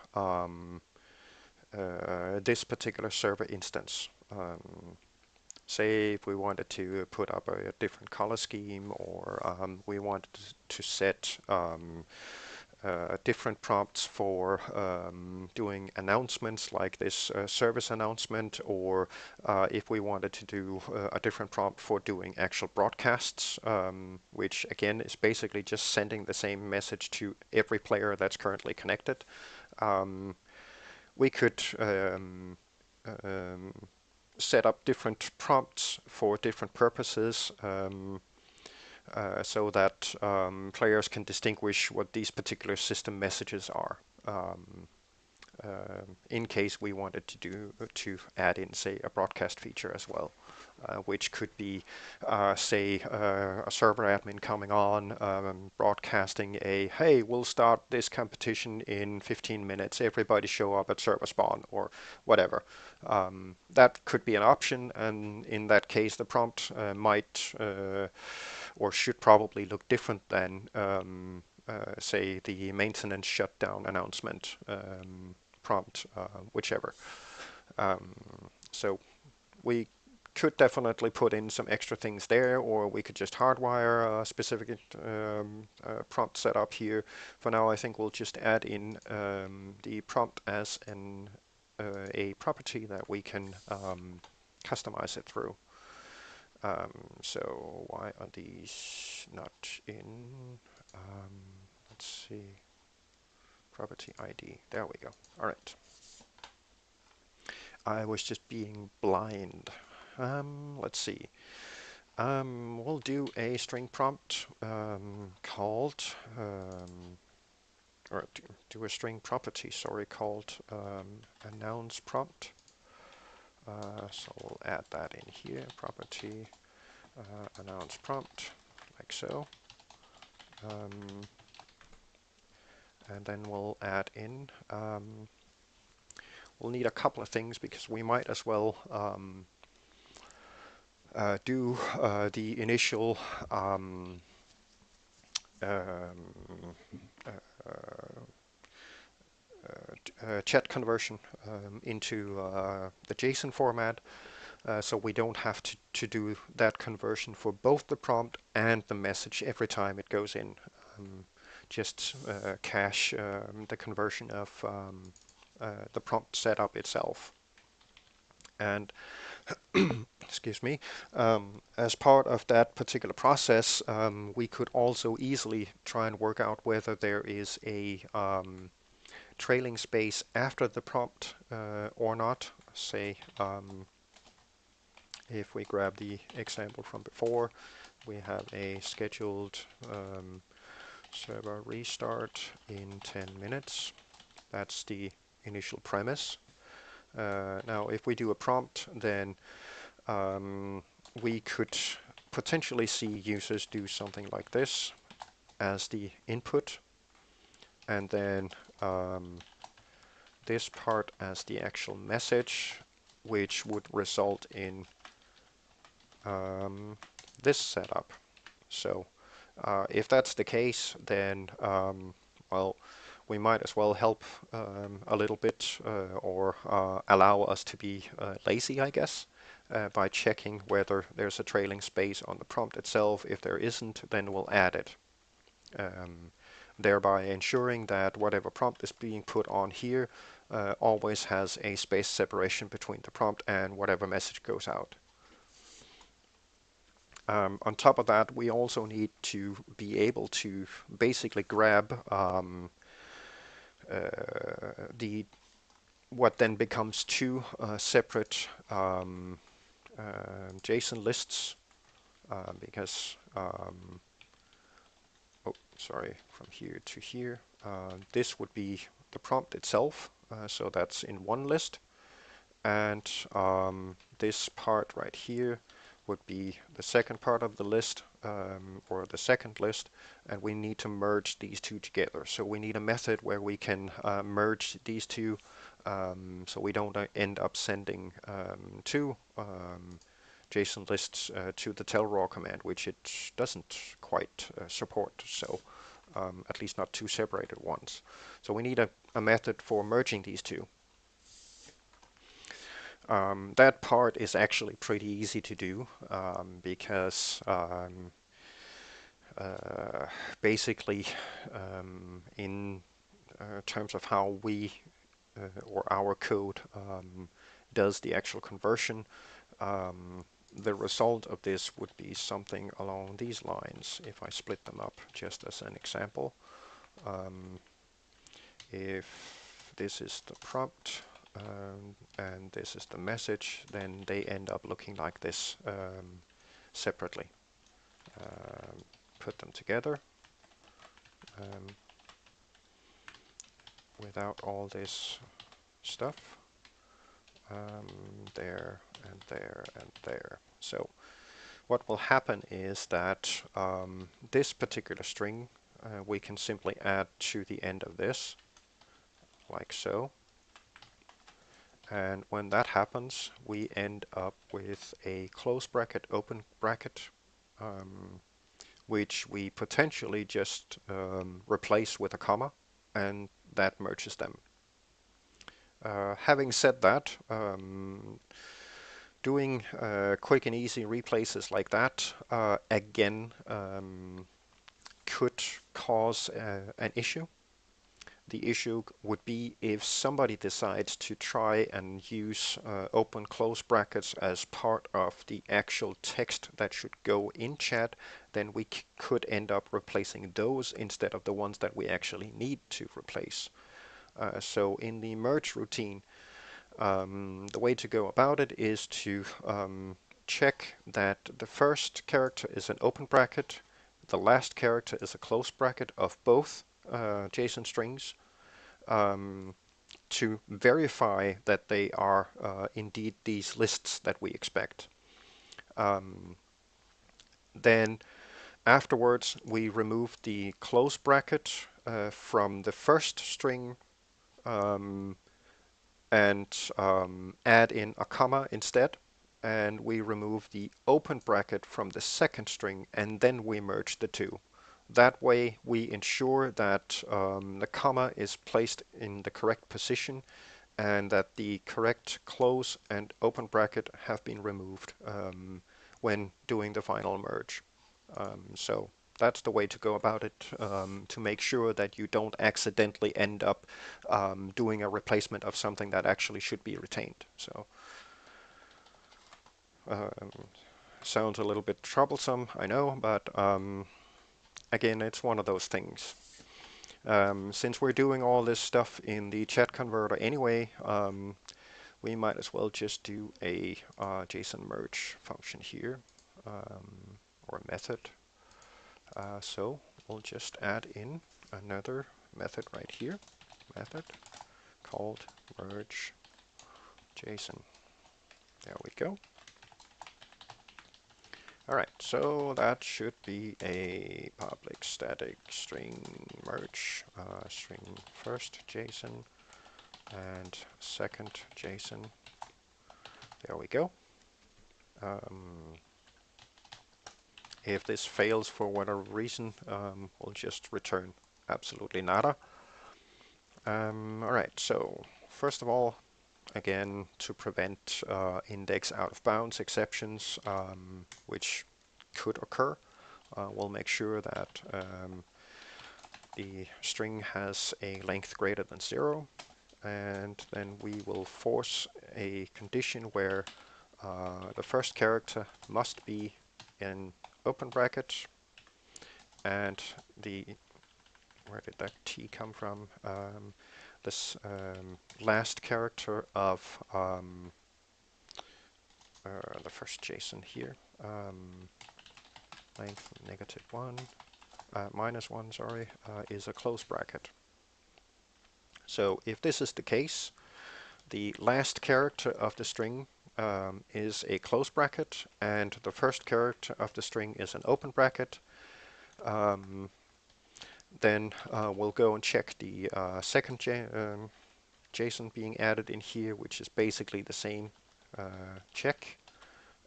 S1: this particular server instance. say if we wanted to put up a different color scheme, or we wanted to set different prompts for doing announcements like this service announcement, or if we wanted to do a different prompt for doing actual broadcasts, which again is basically just sending the same message to every player that's currently connected. We could set up different prompts for different purposes, so that players can distinguish what these particular system messages are. In case we wanted to add in, say, a broadcast feature as well, which could be, say, a server admin coming on, broadcasting a, hey, we'll start this competition in 15 minutes, everybody show up at server spawn, or whatever. That could be an option, and in that case the prompt might or should probably look different than say the maintenance shutdown announcement prompt, whichever. So we could definitely put in some extra things there, or we could just hardwire a specific prompt setup here. For now, I think we'll just add in the prompt as a property that we can customize it through. So why are these not in? Let's see. Property ID. There we go. All right. I was just being blind. Let's see. We'll do a string prompt called, or do a string property, sorry, called announce prompt. So we'll add that in here, property announce prompt, like so. And then we'll add in, we'll need a couple of things because we might as well do the initial chat conversion into the JSON format, so we don't have to do that conversion for both the prompt and the message every time it goes in. Just cache the conversion of the prompt setup itself. And excuse me, as part of that particular process, we could also easily try and work out whether there is a trailing space after the prompt or not. Say, if we grab the example from before, we have a scheduled server restart in 10 minutes. That's the initial premise. Now, if we do a prompt, then we could potentially see users do something like this as the input, and then this part as the actual message, which would result in this setup. So if that's the case, then well, we might as well help a little bit, or allow us to be lazy, I guess, by checking whether there's a trailing space on the prompt itself. If there isn't, then we'll add it, thereby ensuring that whatever prompt is being put on here always has a space separation between the prompt and whatever message goes out. On top of that, we also need to be able to basically grab what then becomes two separate JSON lists, because oh, sorry, from here to here, this would be the prompt itself, so that's in one list, and this part right here would be the second part of the list, or the second list, and we need to merge these two together. So we need a method where we can merge these two, so we don't end up sending two JSON lists to the tellraw command, which it doesn't quite support, so at least not two separated ones. So we need a method for merging these two. That part is actually pretty easy to do because basically in terms of how we or our code does the actual conversion, the result of this would be something along these lines. If I split them up just as an example, if this is the prompt and this is the message, then they end up looking like this separately. Put them together without all this stuff. There and there and there. So what will happen is that this particular string we can simply add to the end of this, like so. And when that happens, we end up with a close bracket, open bracket, which we potentially just replace with a comma, and that merges them. Having said that, doing quick and easy replaces like that, again, could cause an issue. The issue would be if somebody decides to try and use open close brackets as part of the actual text that should go in chat, then we could end up replacing those instead of the ones that we actually need to replace. So in the merge routine, the way to go about it is to check that the first character is an open bracket, the last character is a close bracket of both JSON strings, to verify that they are indeed these lists that we expect. Then afterwards we remove the close bracket from the first string and add in a comma instead, and we remove the open bracket from the second string, and then we merge the two. That way we ensure that the comma is placed in the correct position and that the correct close and open bracket have been removed when doing the final merge. So that's the way to go about it, to make sure that you don't accidentally end up doing a replacement of something that actually should be retained. So sounds a little bit troublesome, I know, but again, it's one of those things. Since we're doing all this stuff in the chat converter anyway, we might as well just do a JSON merge function here, or a method. So we'll just add in another method right here, method called merge JSON. There we go. Alright, so that should be a public static string merge, string first JSON and second JSON. There we go. If this fails for whatever reason, we'll just return absolutely nada. Alright, so first of all, again, to prevent index out of bounds exceptions, which could occur, we'll make sure that the string has a length greater than 0, and then we will force a condition where the first character must be in open bracket, and the, where did that T come from? This last character of the first JSON here, length -1, -1, sorry, is a close bracket. So if this is the case, the last character of the string is a close bracket, and the first character of the string is an open bracket. Then we'll go and check the second JSON being added in here, which is basically the same check,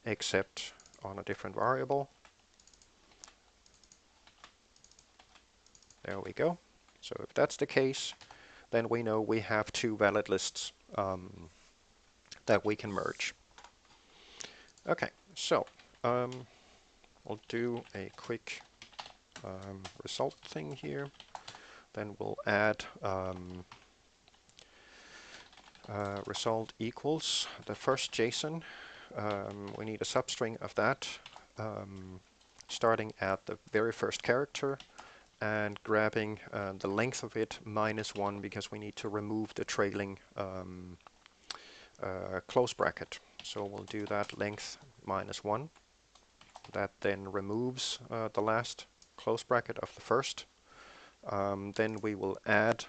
S1: except on a different variable. There we go. So if that's the case, then we know we have two valid lists. that we can merge. Okay, so we'll do a quick result thing here. Then we'll add result equals the first JSON. We need a substring of that, starting at the very first character and grabbing the length of it -1 because we need to remove the trailing close bracket. So we'll do that length -1. That then removes the last close bracket of the first. Then we will add,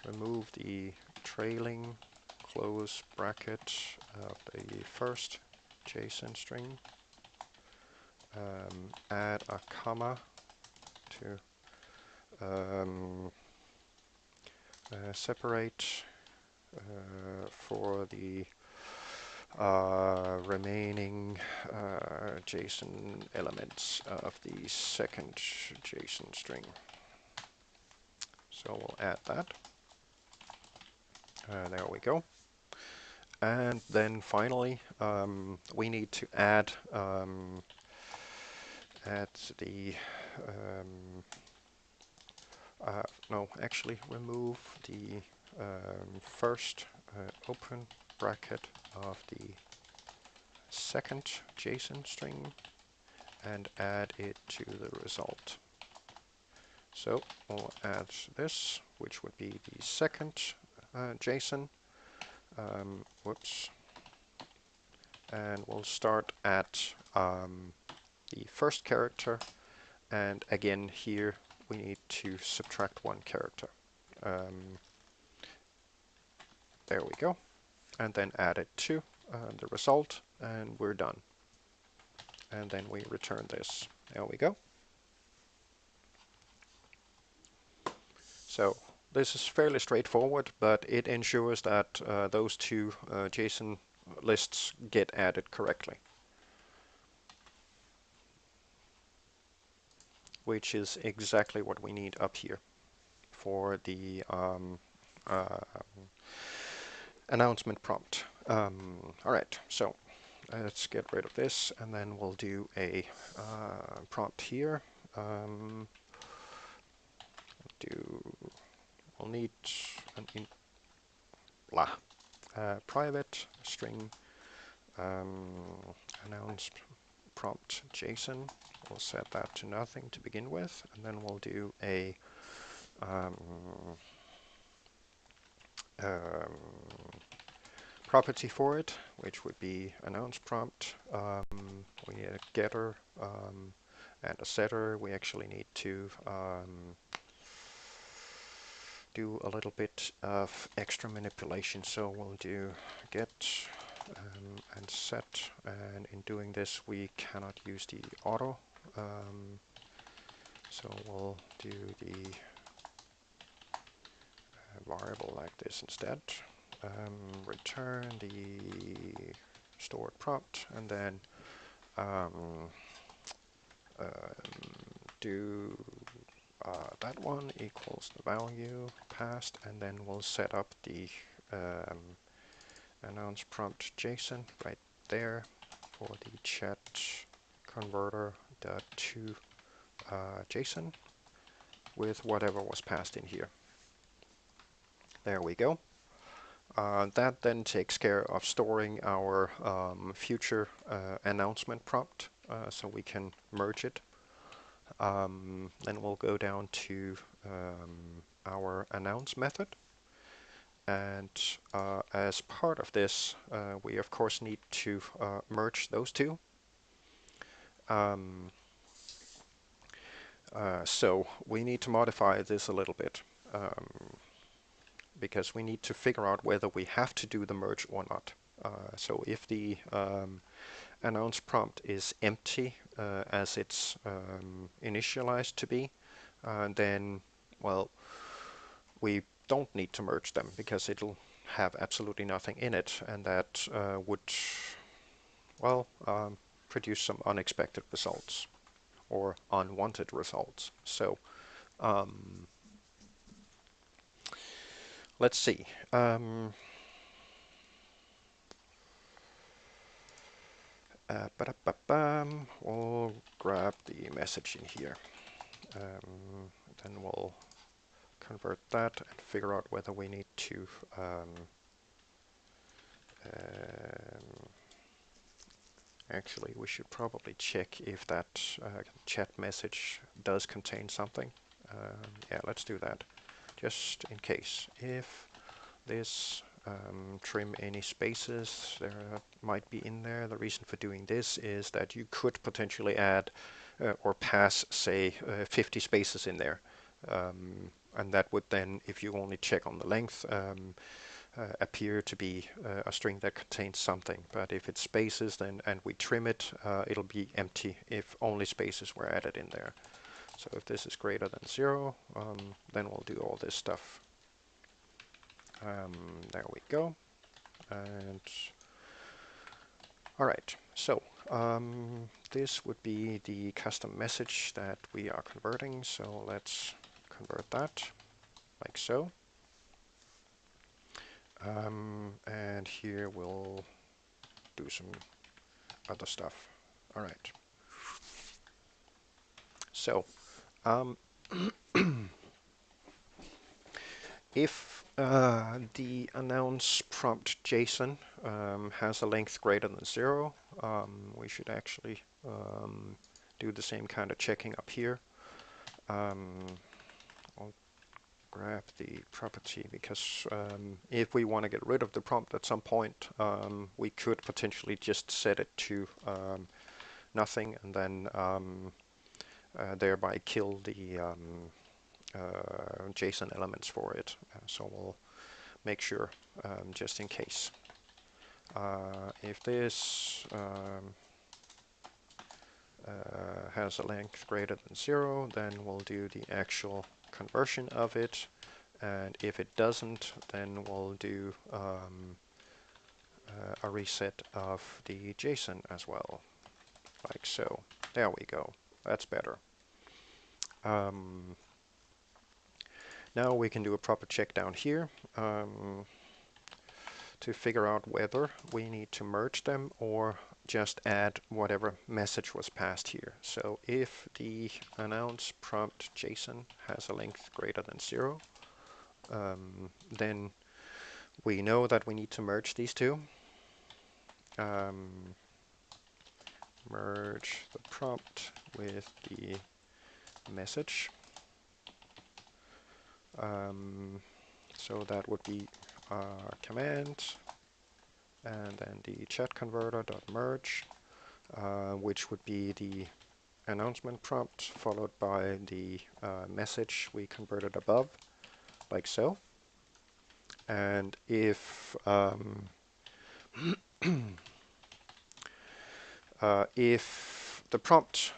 S1: remove the trailing close bracket of the first JSON string. Add a comma to separate for the remaining JSON elements of the second JSON string. So we'll add that. There we go. And then finally, we need to add the no, actually remove the first open bracket of the second JSON string and add it to the result. So we'll add this, which would be the second JSON. Whoops. And we'll start at the first character, and again here we need to subtract 1 character. There we go. And then add it to the result, and we're done. And then we return this. There we go. So this is fairly straightforward, but it ensures that those two JSON lists get added correctly, which is exactly what we need up here for the announcement prompt. Alright, so let's get rid of this, and then we'll do a prompt here. We'll need an private string announce prompt JSON. We'll set that to nothing to begin with, and then we'll do a property for it, which would be announce prompt. We need a getter and a setter. We actually need to do a little bit of extra manipulation, so we'll do get and set, and in doing this we cannot use the auto, so we'll do the variable like this instead. Return the stored prompt, and then do that one equals the value passed, and then we'll set up the announce prompt JSON right there for the chat converter to JSON with whatever was passed in here. There we go. That then takes care of storing our future announcement prompt, so we can merge it. Then we'll go down to our announce method, and as part of this we of course need to merge those two. So we need to modify this a little bit, because we need to figure out whether we have to do the merge or not. So if the announce prompt is empty as it's initialized to be, then, well, we don't need to merge them because it'll have absolutely nothing in it, and that would, well, produce some unexpected results or unwanted results. So let's see. We'll grab the message in here. Then we'll convert that and figure out whether we need to actually, we should probably check if that chat message does contain something. Yeah, let's do that, just in case. If this trim any spaces there might be in there. The reason for doing this is that you could potentially add or pass, say, 50 spaces in there. And that would then, if you only check on the length, appear to be a string that contains something. But if it's spaces then and we trim it, it'll be empty if only spaces were added in there. So if this is greater than 0, then we'll do all this stuff. There we go. And all right, so this would be the custom message that we are converting. So let's convert that like so. And here we'll do some other stuff. All right. So if the announce prompt JSON has a length greater than 0, we should actually do the same kind of checking up here. I'll grab the property because if we want to get rid of the prompt at some point, we could potentially just set it to nothing and then thereby kill the JSON elements for it. So we'll make sure just in case. If this has a length greater than 0, then we'll do the actual conversion of it. And if it doesn't, then we'll do a reset of the JSON as well, like so. There we go. That's better. Now we can do a proper check down here to figure out whether we need to merge them or just add whatever message was passed here. So if the announce prompt JSON has a length greater than 0, then we know that we need to merge these two. Merge the prompt with the message. So that would be command and then the chat converter.merge, which would be the announcement prompt followed by the message we converted above, like so. And if if the prompt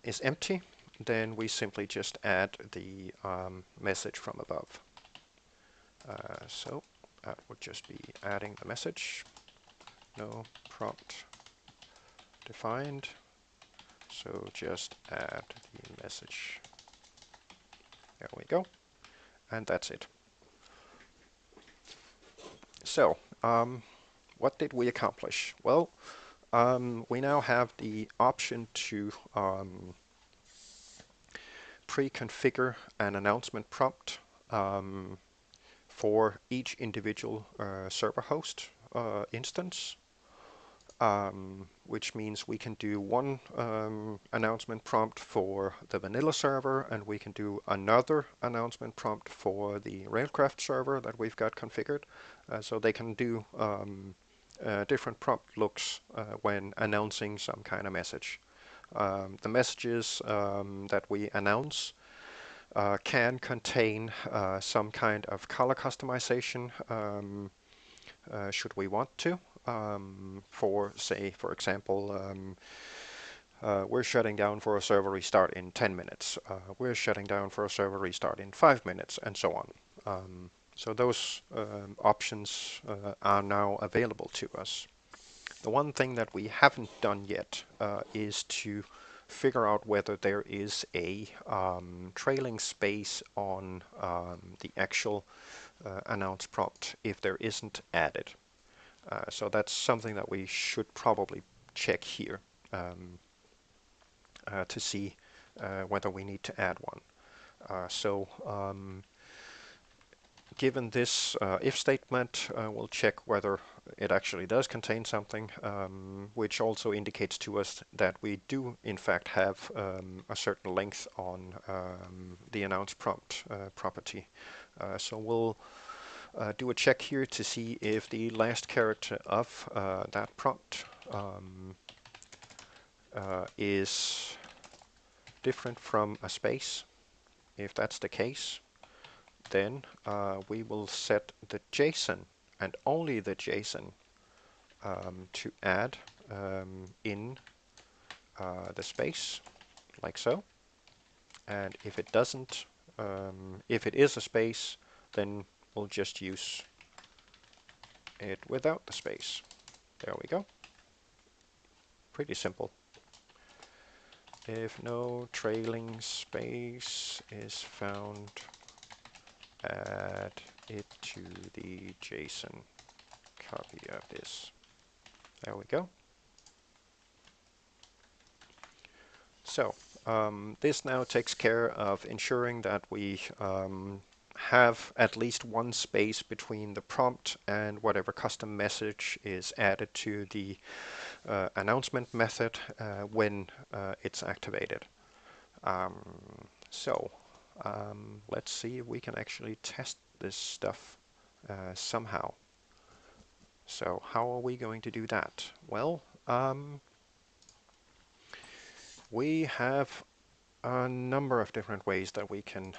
S1: is empty, then we simply just add the message from above. So that would just be adding the message. No prompt defined. So just add the message. There we go. And that's it. So what did we accomplish? Well, we now have the option to pre-configure an announcement prompt for each individual server host instance, which means we can do one announcement prompt for the vanilla server, and we can do another announcement prompt for the Railcraft server that we've got configured, so they can do different prompt looks when announcing some kind of message. The messages that we announce can contain some kind of color customization should we want to. For, say, for example, we're shutting down for a server restart in 10 minutes. We're shutting down for a server restart in 5 minutes, and so on. So those options are now available to us. The one thing that we haven't done yet is to figure out whether there is a trailing space on the actual announce prompt if there isn't added. So that's something that we should probably check here to see whether we need to add one. Given this if statement, we'll check whether it actually does contain something, which also indicates to us that we do in fact have a certain length on the announce prompt property. So we'll do a check here to see if the last character of that prompt is different from a space. If that's the case, then we will set the JSON and only the JSON to add in the space, like so. And if it doesn't, if it is a space, then we'll just use it without the space. There we go. Pretty simple. If no trailing space is found, add it to the JSON copy of this. There we go. So this now takes care of ensuring that we have at least one space between the prompt and whatever custom message is added to the announcement method when it's activated. Let's see if we can actually test this stuff somehow. So how are we going to do that? Well, we have a number of different ways that we can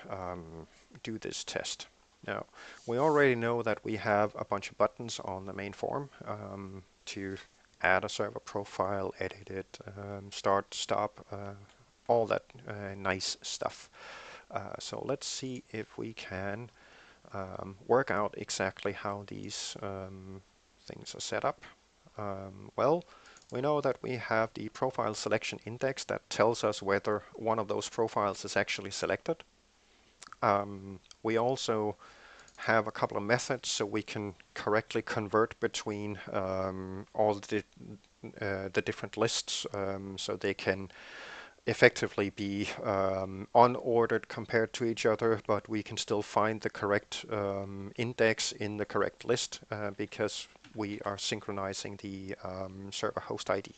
S1: do this test. Now, we already know that we have a bunch of buttons on the main form to add a server profile, edit it, start, stop, all that nice stuff. So let's see if we can work out exactly how these things are set up. Well, we know that we have the profile selection index that tells us whether one of those profiles is actually selected. We also have a couple of methods so we can correctly convert between all the different lists, so they can effectively be unordered compared to each other, but we can still find the correct index in the correct list because we are synchronizing the server host ID.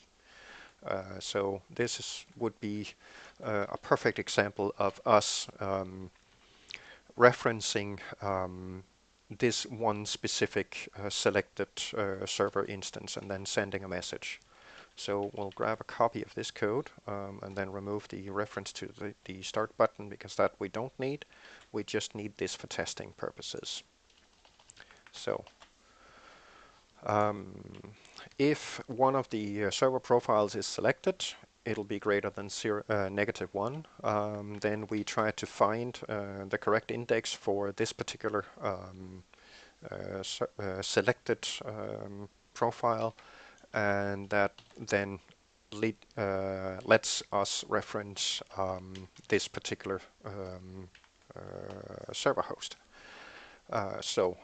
S1: So this would be a perfect example of us referencing this one specific selected server instance and then sending a message. So we'll grab a copy of this code and then remove the reference to the start button because that we don't need. We just need this for testing purposes. So if one of the server profiles is selected, it'll be greater than -1. Then we try to find the correct index for this particular selected profile, and that then lets us reference this particular server host. So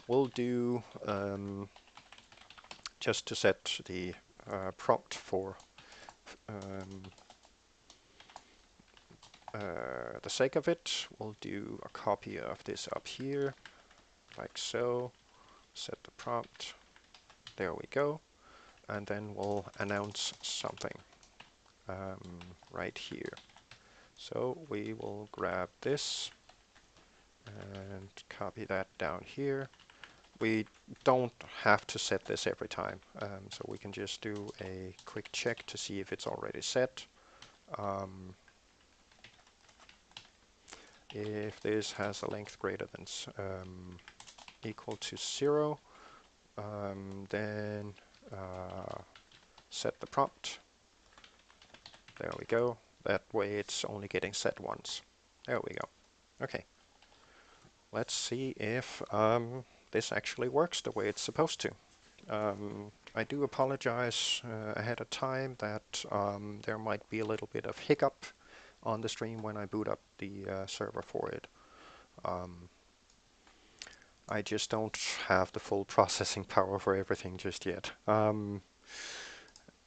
S1: we'll do just to set the prompt for the sake of it, we'll do a copy of this up here, like so. Set the prompt. There we go. And then we'll announce something right here. So we will grab this and copy that down here. We don't have to set this every time, so we can just do a quick check to see if it's already set. If this has a length greater than equal to 0, then set the prompt. There we go. That way it's only getting set once. There we go. Okay. Let's see if this actually works the way it's supposed to. I do apologize ahead of time that there might be a little bit of hiccup on the stream when I boot up the server for it. I just don't have the full processing power for everything just yet.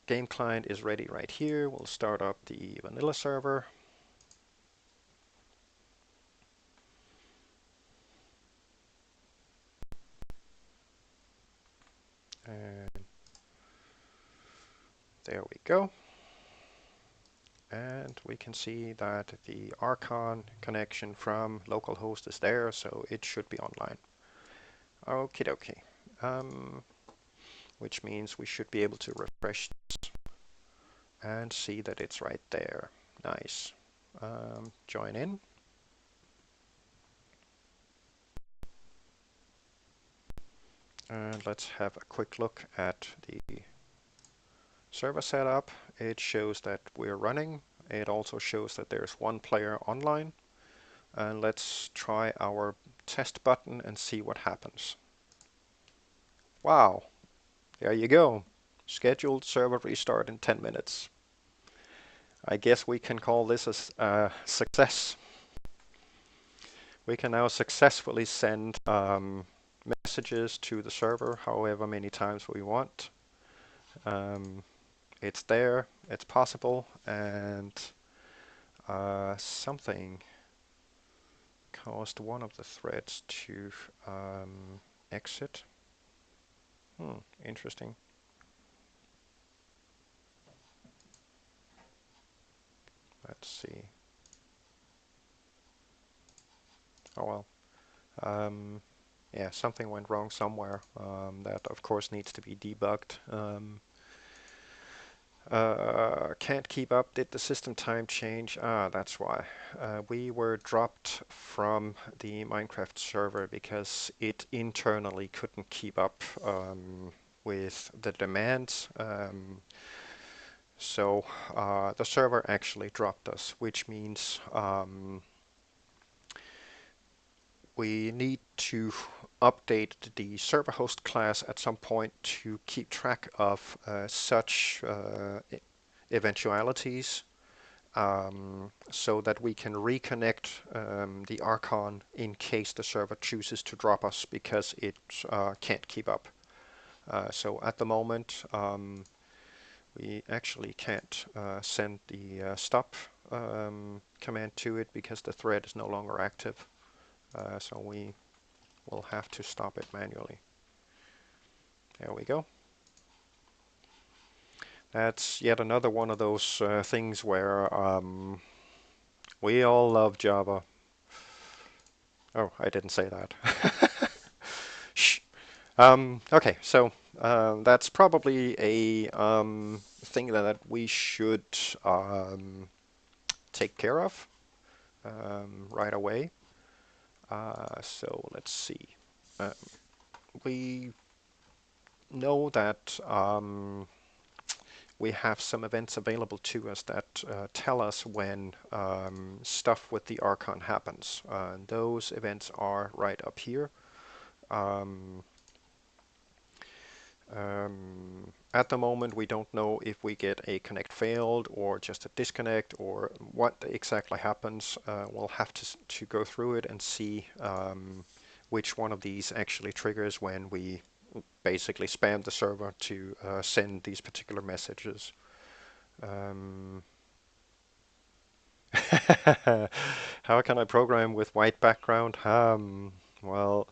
S1: game client is ready right here. We'll start up the vanilla server. And there we go. And we can see that the Archon connection from localhost is there, so it should be online. Okey-Dokey. Which means we should be able to refresh and see that it's right there. Nice. Join in. And let's have a quick look at the server setup. It shows that we're running. It also shows that there's one player online. And let's try our test button and see what happens. Wow, there you go. Scheduled server restart in 10 minutes. I guess we can call this a success. We can now successfully send messages to the server however many times we want. It's there, it's possible, and something caused one of the threads to exit. Interesting. Let's see. Oh well. Yeah, something went wrong somewhere. That of course needs to be debugged. Can't keep up. Did the system time change? Ah, that's why. We were dropped from the Minecraft server because it internally couldn't keep up with the demands. So the server actually dropped us, which means we need to update the server host class at some point to keep track of such eventualities so that we can reconnect the Archon in case the server chooses to drop us because it can't keep up. So at the moment we actually can't send the stop command to it because the thread is no longer active. So we will have to stop it manually. There we go. That's yet another one of those things where we all love Java. Oh, I didn't say that. Shh. Okay, so that's probably a thing that we should take care of right away. So let's see. We know that we have some events available to us that tell us when stuff with the Archon happens. Those events are right up here. At the moment, we don't know if we get a connect failed or just a disconnect or what exactly happens. We'll have to go through it and see which one of these actually triggers when we basically spam the server to send these particular messages. How can I program with white background? Well,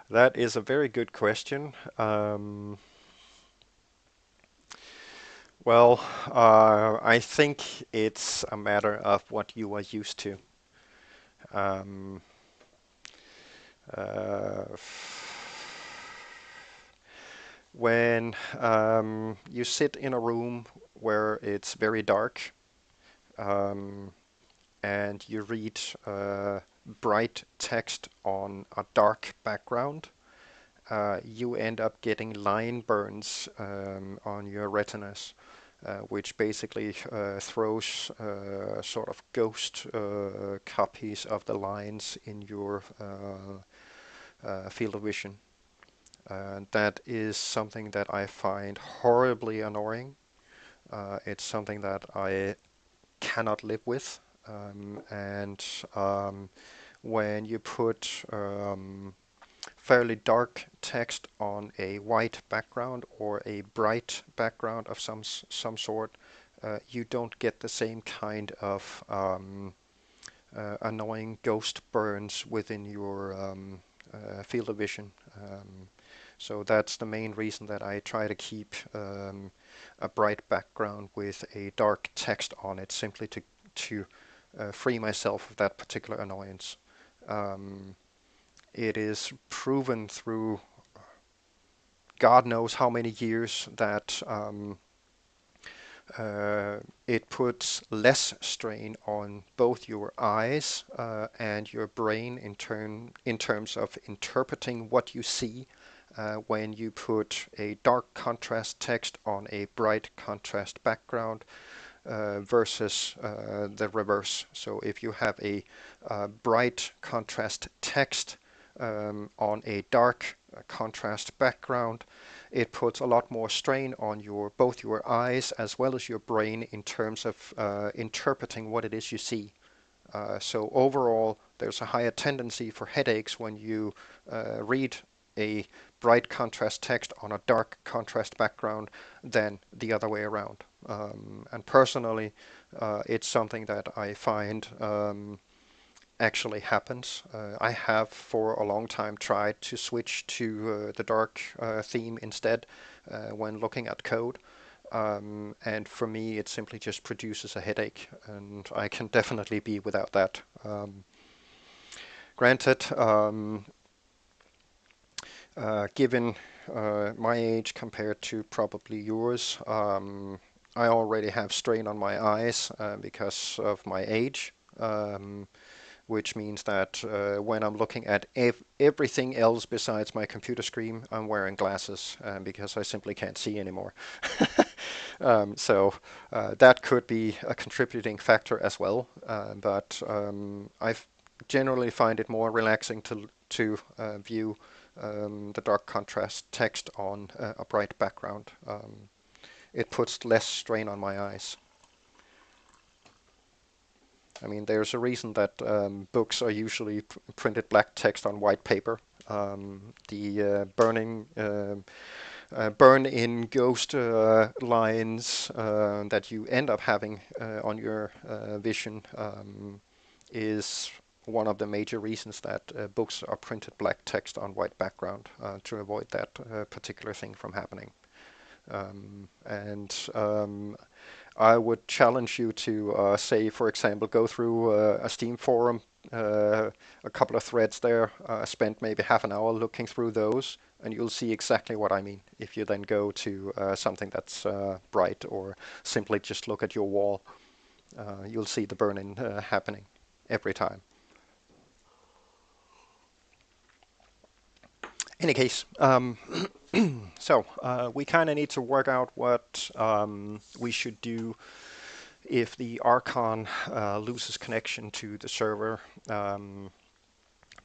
S1: that is a very good question. Well, I think it's a matter of what you are used to. Um, uh, when you sit in a room where it's very dark and you read bright text on a dark background, you end up getting line burns on your retinas, which basically throws sort of ghost copies of the lines in your field of vision. And that is something that I find horribly annoying. It's something that I cannot live with. And when you put fairly dark text on a white background or a bright background of some sort, you don't get the same kind of annoying ghost burns within your field of vision. So that's the main reason that I try to keep a bright background with a dark text on it, simply to free myself of that particular annoyance. It is proven through God knows how many years that it puts less strain on both your eyes and your brain in terms of interpreting what you see when you put a dark contrast text on a bright contrast background versus the reverse. So if you have a bright contrast text on a dark contrast background, it puts a lot more strain on both your eyes as well as your brain in terms of interpreting what it is you see. So overall, there's a higher tendency for headaches when you read a bright contrast text on a dark contrast background than the other way around. And personally, it's something that I find actually happens. I have for a long time tried to switch to the dark theme instead when looking at code. And for me, it simply just produces a headache, and I can definitely be without that. Granted, given my age compared to probably yours, I already have strain on my eyes because of my age, which means that when I'm looking at everything else besides my computer screen, I'm wearing glasses because I simply can't see anymore. So that could be a contributing factor as well, but I generally find it more relaxing to view the dark contrast text on a bright background. It puts less strain on my eyes. I mean, there's a reason that books are usually printed black text on white paper. The burn-in ghost lines that you end up having on your vision is one of the major reasons that books are printed black text on white background to avoid that particular thing from happening. And I would challenge you to say, for example, go through a Steam forum, a couple of threads there, spend maybe half an hour looking through those, and you'll see exactly what I mean. If you then go to something that's bright, or simply just look at your wall, you'll see the burn-in happening every time. Any case, so we kind of need to work out what we should do if the Archon loses connection to the server. The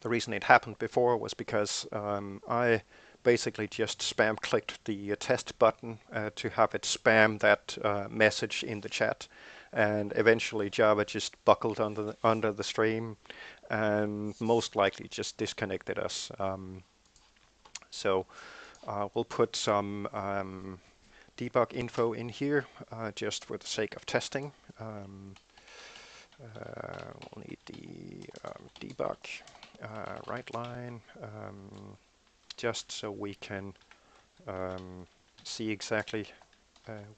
S1: reason it happened before was because I basically just spam clicked the test button to have it spam that message in the chat, and eventually Java just buckled under the stream and most likely just disconnected us. So we'll put some debug info in here just for the sake of testing. We'll need the debug right line just so we can see exactly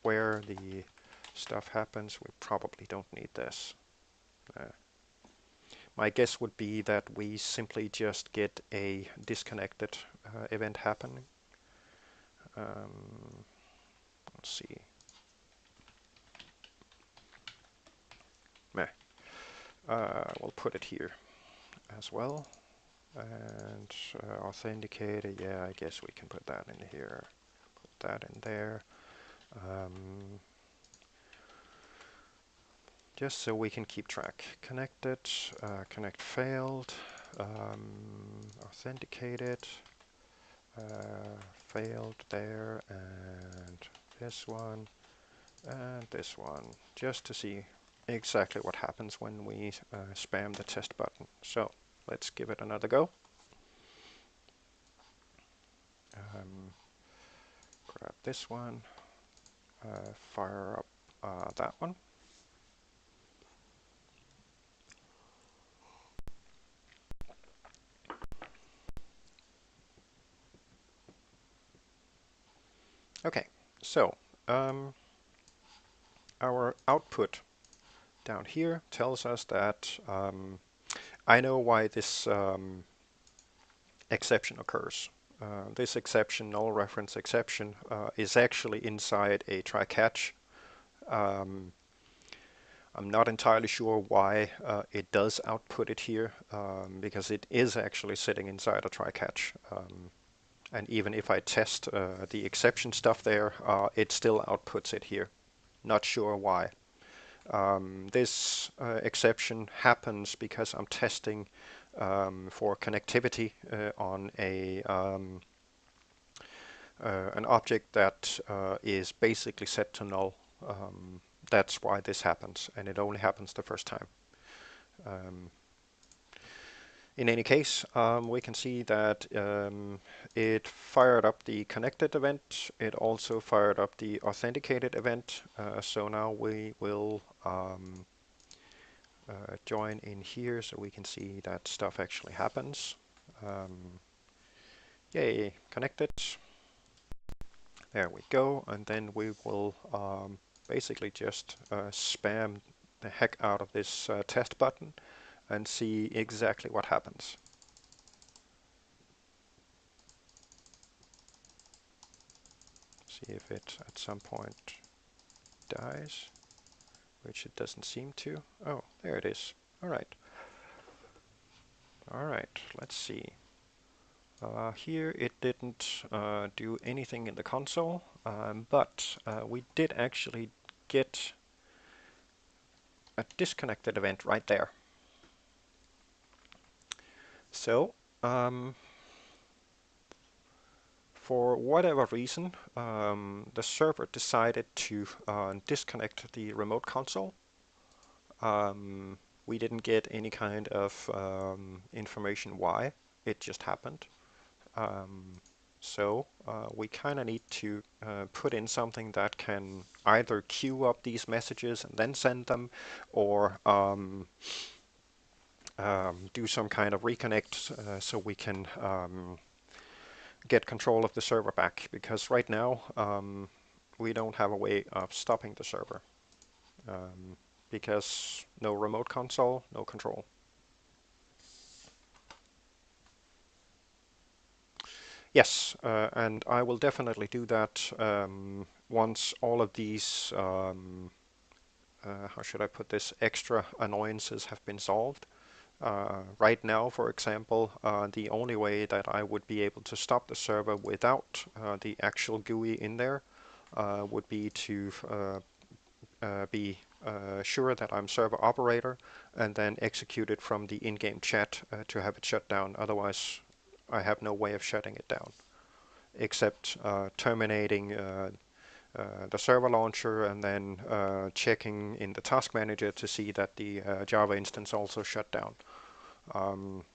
S1: where the stuff happens. We probably don't need this. My guess would be that we simply just get a disconnected event happening. Let's see. We'll put it here as well. And authenticator, yeah, I guess we can put that in here. Put that in there. Just so we can keep track. Connected, connect failed, authenticated, failed there, and this one, and this one, just to see exactly what happens when we spam the test button. So let's give it another go. this one, fire up that one. Okay, so our output down here tells us that I know why this exception occurs. This exception, null reference exception, is actually inside a try-catch. I'm not entirely sure why it does output it here, because it is actually sitting inside a try-catch. And even if I test the exception stuff there, it still outputs it here. Not sure why. This exception happens because I'm testing for connectivity on an object that is basically set to null. That's why this happens, and it only happens the first time. In any case, we can see that it fired up the connected event. It also fired up the authenticated event. So now we will join in here so we can see that stuff actually happens. Yay, connected. There we go. And then we will basically just spam the heck out of this test button and see exactly what happens. See if it at some point dies, which it doesn't seem to. Oh, there it is. All right. All right, let's see. Here it didn't do anything in the console, but we did actually get a disconnected event right there. So, for whatever reason, the server decided to disconnect the remote console. We didn't get any kind of information why. It just happened. So we kind of need to put in something that can either queue up these messages and then send them, or do some kind of reconnect so we can get control of the server back, because right now we don't have a way of stopping the server, because no remote console, no control. Yes, and I will definitely do that once all of these, how should I put this, extra annoyances have been solved. Right now, for example, the only way that I would be able to stop the server without the actual GUI in there would be to be sure that I'm server operator and then execute it from the in-game chat to have it shut down. Otherwise, I have no way of shutting it down, except terminating the server launcher and then checking in the task manager to see that the Java instance also shut down.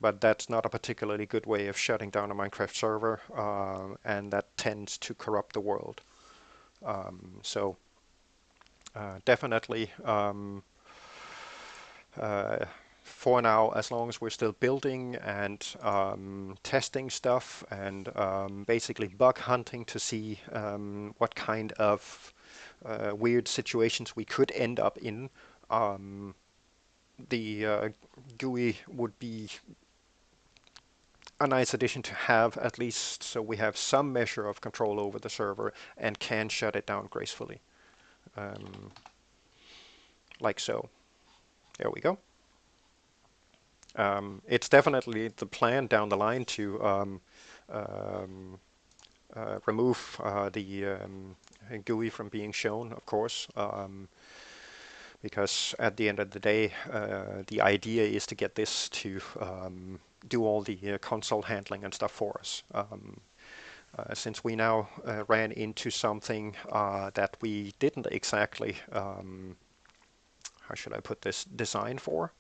S1: But that's not a particularly good way of shutting down a Minecraft server, and that tends to corrupt the world. So definitely for now, as long as we're still building and testing stuff and basically bug hunting to see what kind of weird situations we could end up in, the GUI would be a nice addition to have, at least so we have some measure of control over the server and can shut it down gracefully. Like so. There we go. It's definitely the plan down the line to remove the GUI from being shown, of course, because at the end of the day, the idea is to get this to do all the console handling and stuff for us. Since we now ran into something that we didn't exactly, how should I put this, design for,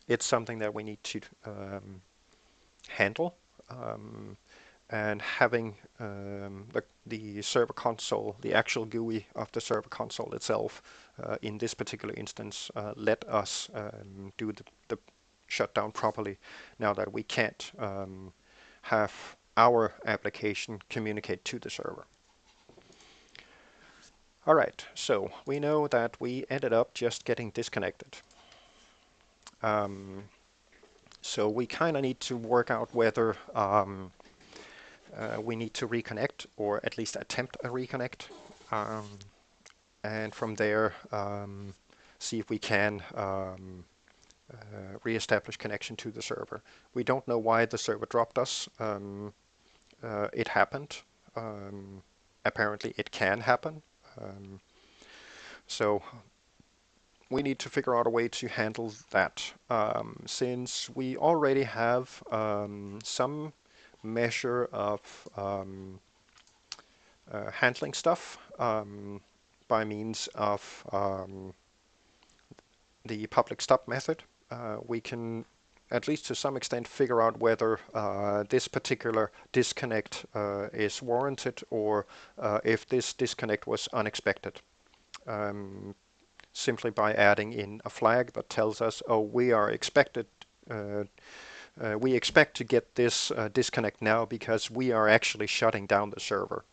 S1: it's something that we need to handle. and having the server console, the actual GUI of the server console itself, in this particular instance, let us do the shutdown properly, now that we can't have our application communicate to the server. All right, so we know that we ended up just getting disconnected. So we kind of need to work out whether we need to reconnect, or at least attempt a reconnect, and from there see if we can reestablish connection to the server. We don't know why the server dropped us. It happened. Apparently it can happen. So we need to figure out a way to handle that. Since we already have some measure of handling stuff by means of the public stop method, we can at least to some extent figure out whether this particular disconnect is warranted, or if this disconnect was unexpected. Simply by adding in a flag that tells us, oh, we expect to get this disconnect now because we are actually shutting down the server.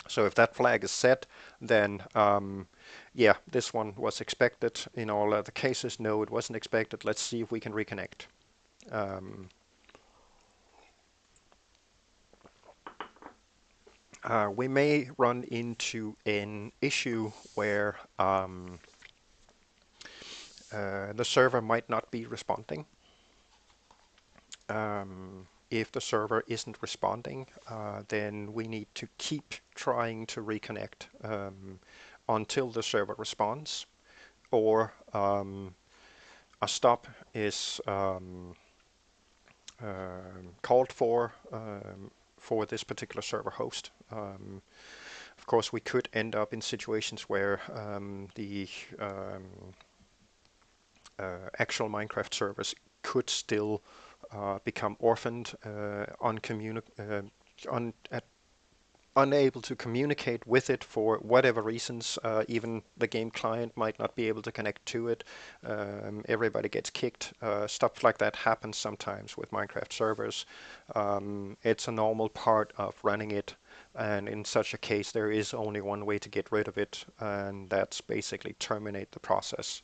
S1: So if that flag is set, then yeah, this one was expected. In all other cases, no, it wasn't expected. Let's see if we can reconnect. We may run into an issue where the server might not be responding. If the server isn't responding, then we need to keep trying to reconnect until the server responds, or a stop is called for this particular server host. Of course, we could end up in situations where the actual Minecraft servers could still become orphaned, unable to communicate with it for whatever reasons. Even the game client might not be able to connect to it. Everybody gets kicked. Stuff like that happens sometimes with Minecraft servers. It's a normal part of running it, and in such a case there is only one way to get rid of it, and that's basically terminate the process.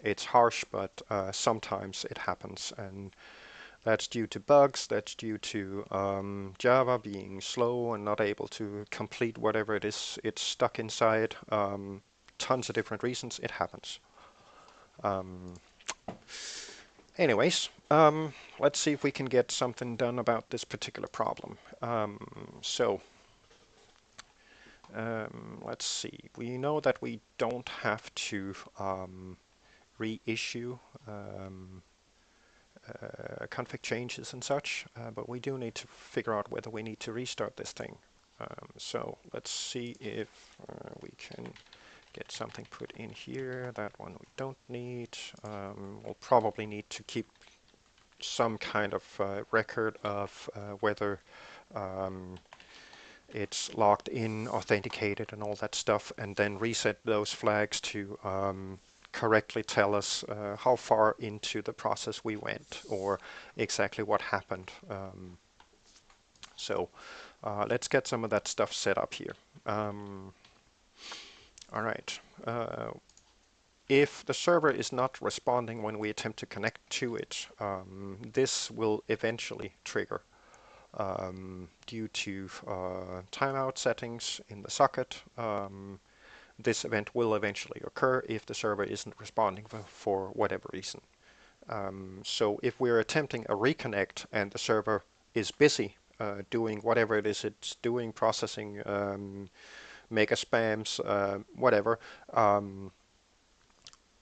S1: It's harsh, but sometimes it happens, and that's due to bugs, that's due to Java being slow and not able to complete whatever it is it's stuck inside. Tons of different reasons. It happens. Anyways, let's see if we can get something done about this particular problem. Let's see. We know that we don't have to reissue config changes and such, but we do need to figure out whether we need to restart this thing. So let's see if we can get something put in here. That one we don't need. We'll probably need to keep some kind of record of whether it's logged in, authenticated, and all that stuff, and then reset those flags to correctly tell us how far into the process we went, or exactly what happened. So let's get some of that stuff set up here. All right. If the server is not responding when we attempt to connect to it, this will eventually trigger due to timeout settings in the socket. This event will eventually occur if the server isn't responding for whatever reason. So if we're attempting a reconnect and the server is busy doing whatever it is it's doing, processing mega spams, whatever,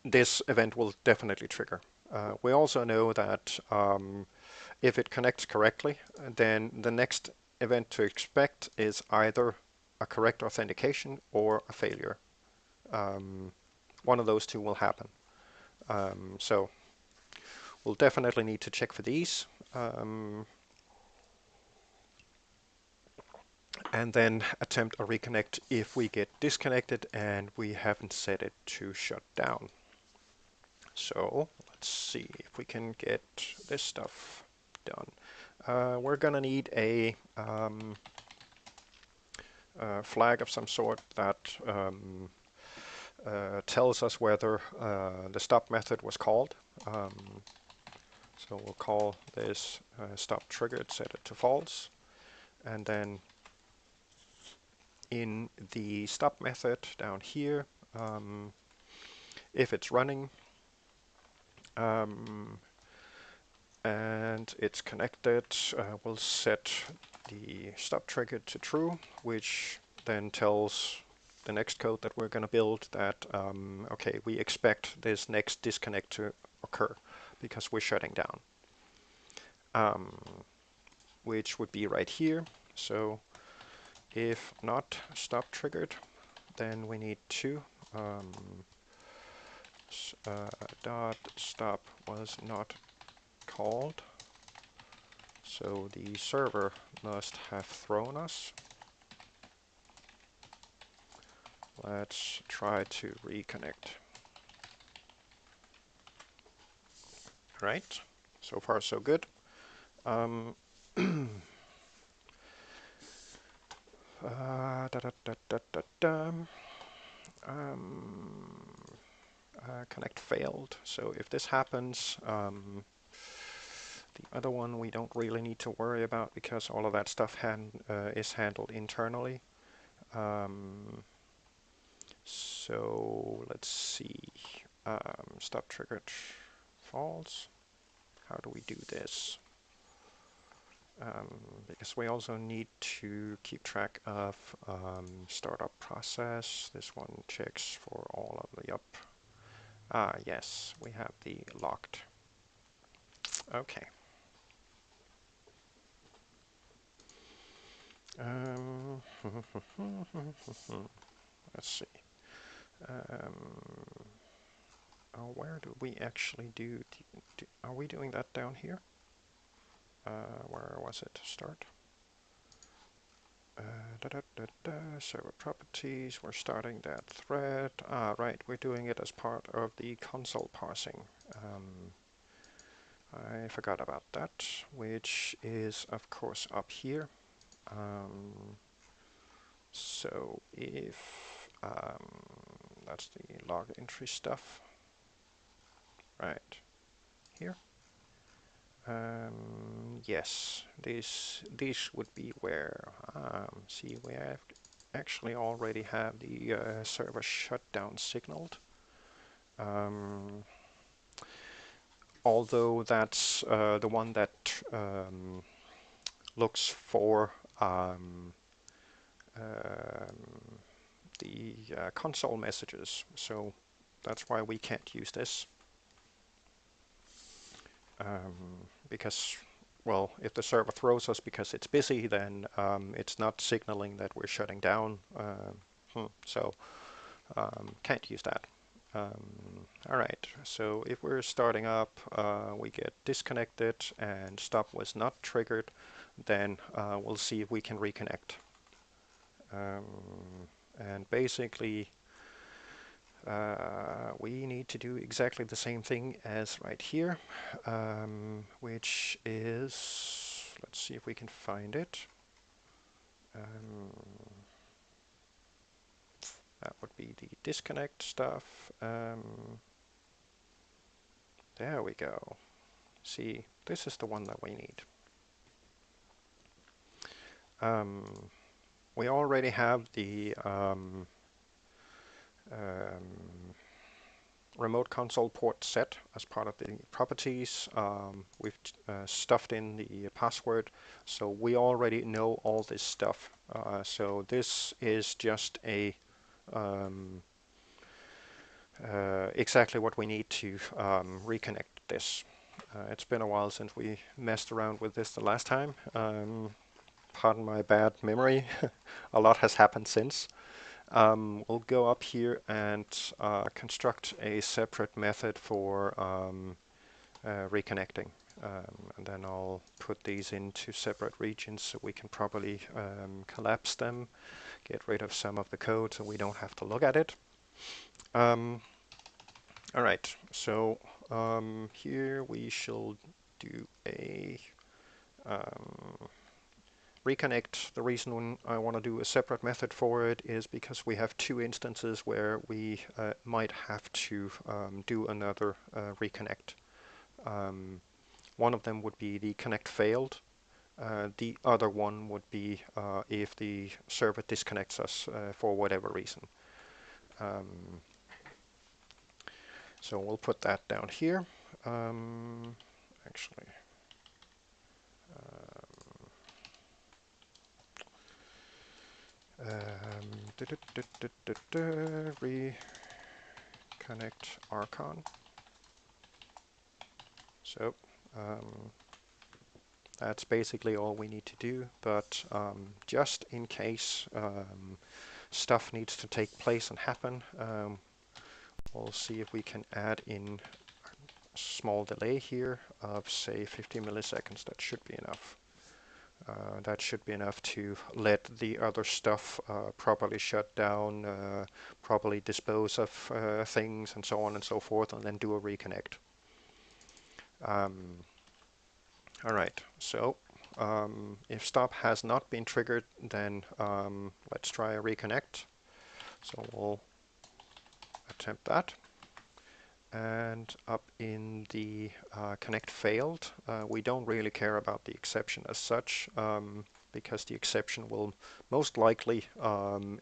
S1: this event will definitely trigger. We also know that if it connects correctly, then the next event to expect is either a correct authentication or a failure. One of those two will happen. So we'll definitely need to check for these. and then attempt a reconnect if we get disconnected and we haven't set it to shut down. So let's see if we can get this stuff done. We're gonna need a flag of some sort that tells us whether the stop method was called. So we'll call this stop triggered, set it to false, and then in the stop method down here, if it's running and it's connected, we'll set the stop trigger to true, which then tells the next code that we're going to build that, okay, we expect this next disconnect to occur because we're shutting down, which would be right here. So if not stop triggered, then we need to dot stop was not called. So the server must have thrown us. Let's try to reconnect. Right, so far so good. Connect failed. So if this happens, the other one we don't really need to worry about because all of that stuff is handled internally. So let's see. Stop triggered false. How do we do this? Because we also need to keep track of startup process. This one checks for all of the up. Yes, we have the locked. Okay. Let's see. Where do we actually do? Are we doing that down here? Where was it? Start. Server properties. We're starting that thread. Right. We're doing it as part of the console parsing. I forgot about that, which is of course up here. So if that's the log entry stuff, right here. Yes, these would be where. See, we have actually already have the server shutdown signaled. Although that's the one that looks for the console messages, so that's why we can't use this. Because, well, if the server throws us because it's busy, then it's not signaling that we're shutting down, so can't use that. Alright, so if we're starting up, we get disconnected and stop was not triggered, then we'll see if we can reconnect. And basically we need to do exactly the same thing as right here, which is, let's see if we can find it. That would be the disconnect stuff. There we go. See, this is the one that we need. We already have the remote console port set as part of the properties. We've stuffed in the password, so we already know all this stuff. So this is just a exactly what we need to reconnect this. It's been a while since we messed around with this the last time. Pardon my bad memory. A lot has happened since. We'll go up here and construct a separate method for reconnecting. And then I'll put these into separate regions so we can properly collapse them, get rid of some of the code so we don't have to look at it. Alright, so here we shall do a reconnect. The reason I want to do a separate method for it is because we have two instances where we might have to do another reconnect. One of them would be the connect failed. The other one would be if the server disconnects us for whatever reason. So we'll put that down here. Actually, reconnect Archon. So that's basically all we need to do, but just in case stuff needs to take place and happen, we'll see if we can add in a small delay here of say 50 milliseconds. That should be enough. That should be enough to let the other stuff properly shut down, properly dispose of things, and so on and so forth, and then do a reconnect. Alright, so if stop has not been triggered, then let's try a reconnect. So we'll attempt that. And up in the connect failed, we don't really care about the exception as such, because the exception will most likely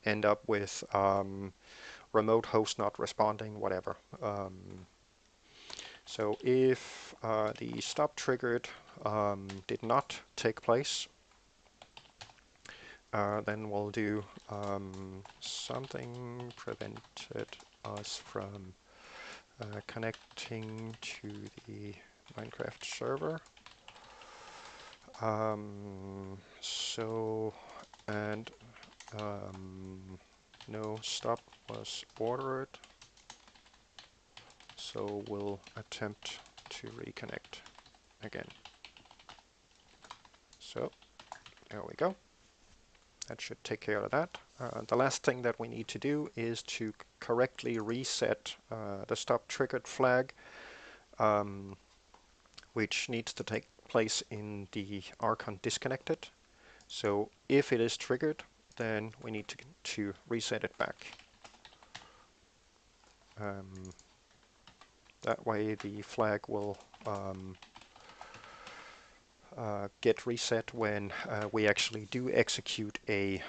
S1: end up with remote host not responding, whatever. So if the stop triggered did not take place, then we'll do something prevented us from connecting to the Minecraft server. No stop was ordered, so we'll attempt to reconnect again. So there we go. That should take care of that. The last thing that we need to do is to correctly reset the stop triggered flag, which needs to take place in the Archon disconnected. So if it is triggered, then we need to reset it back. That way the flag will get reset when we actually do execute a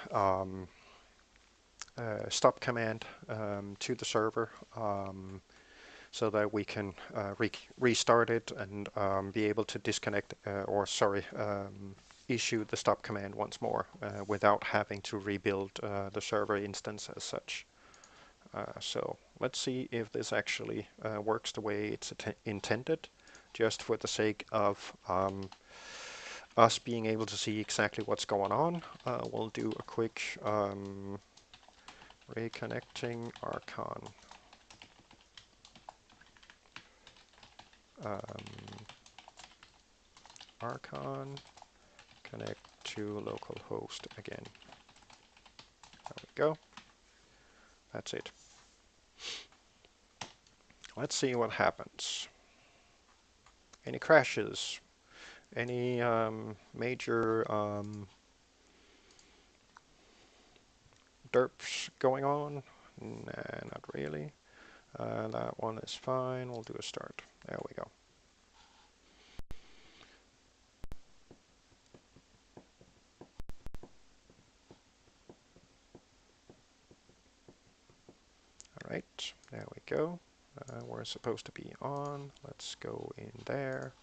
S1: stop command to the server, so that we can restart it and be able to disconnect issue the stop command once more without having to rebuild the server instance as such. So let's see if this actually works the way it's intended, just for the sake of us being able to see exactly what's going on. We'll do a quick reconnecting Arkhan. Arkhan connect to localhost again. There we go. That's it. Let's see what happens. Any crashes? Any major derps going on? Nah, not really. That one is fine. We'll do a start. There we go. Alright, there we go. We're supposed to be on. Let's go in there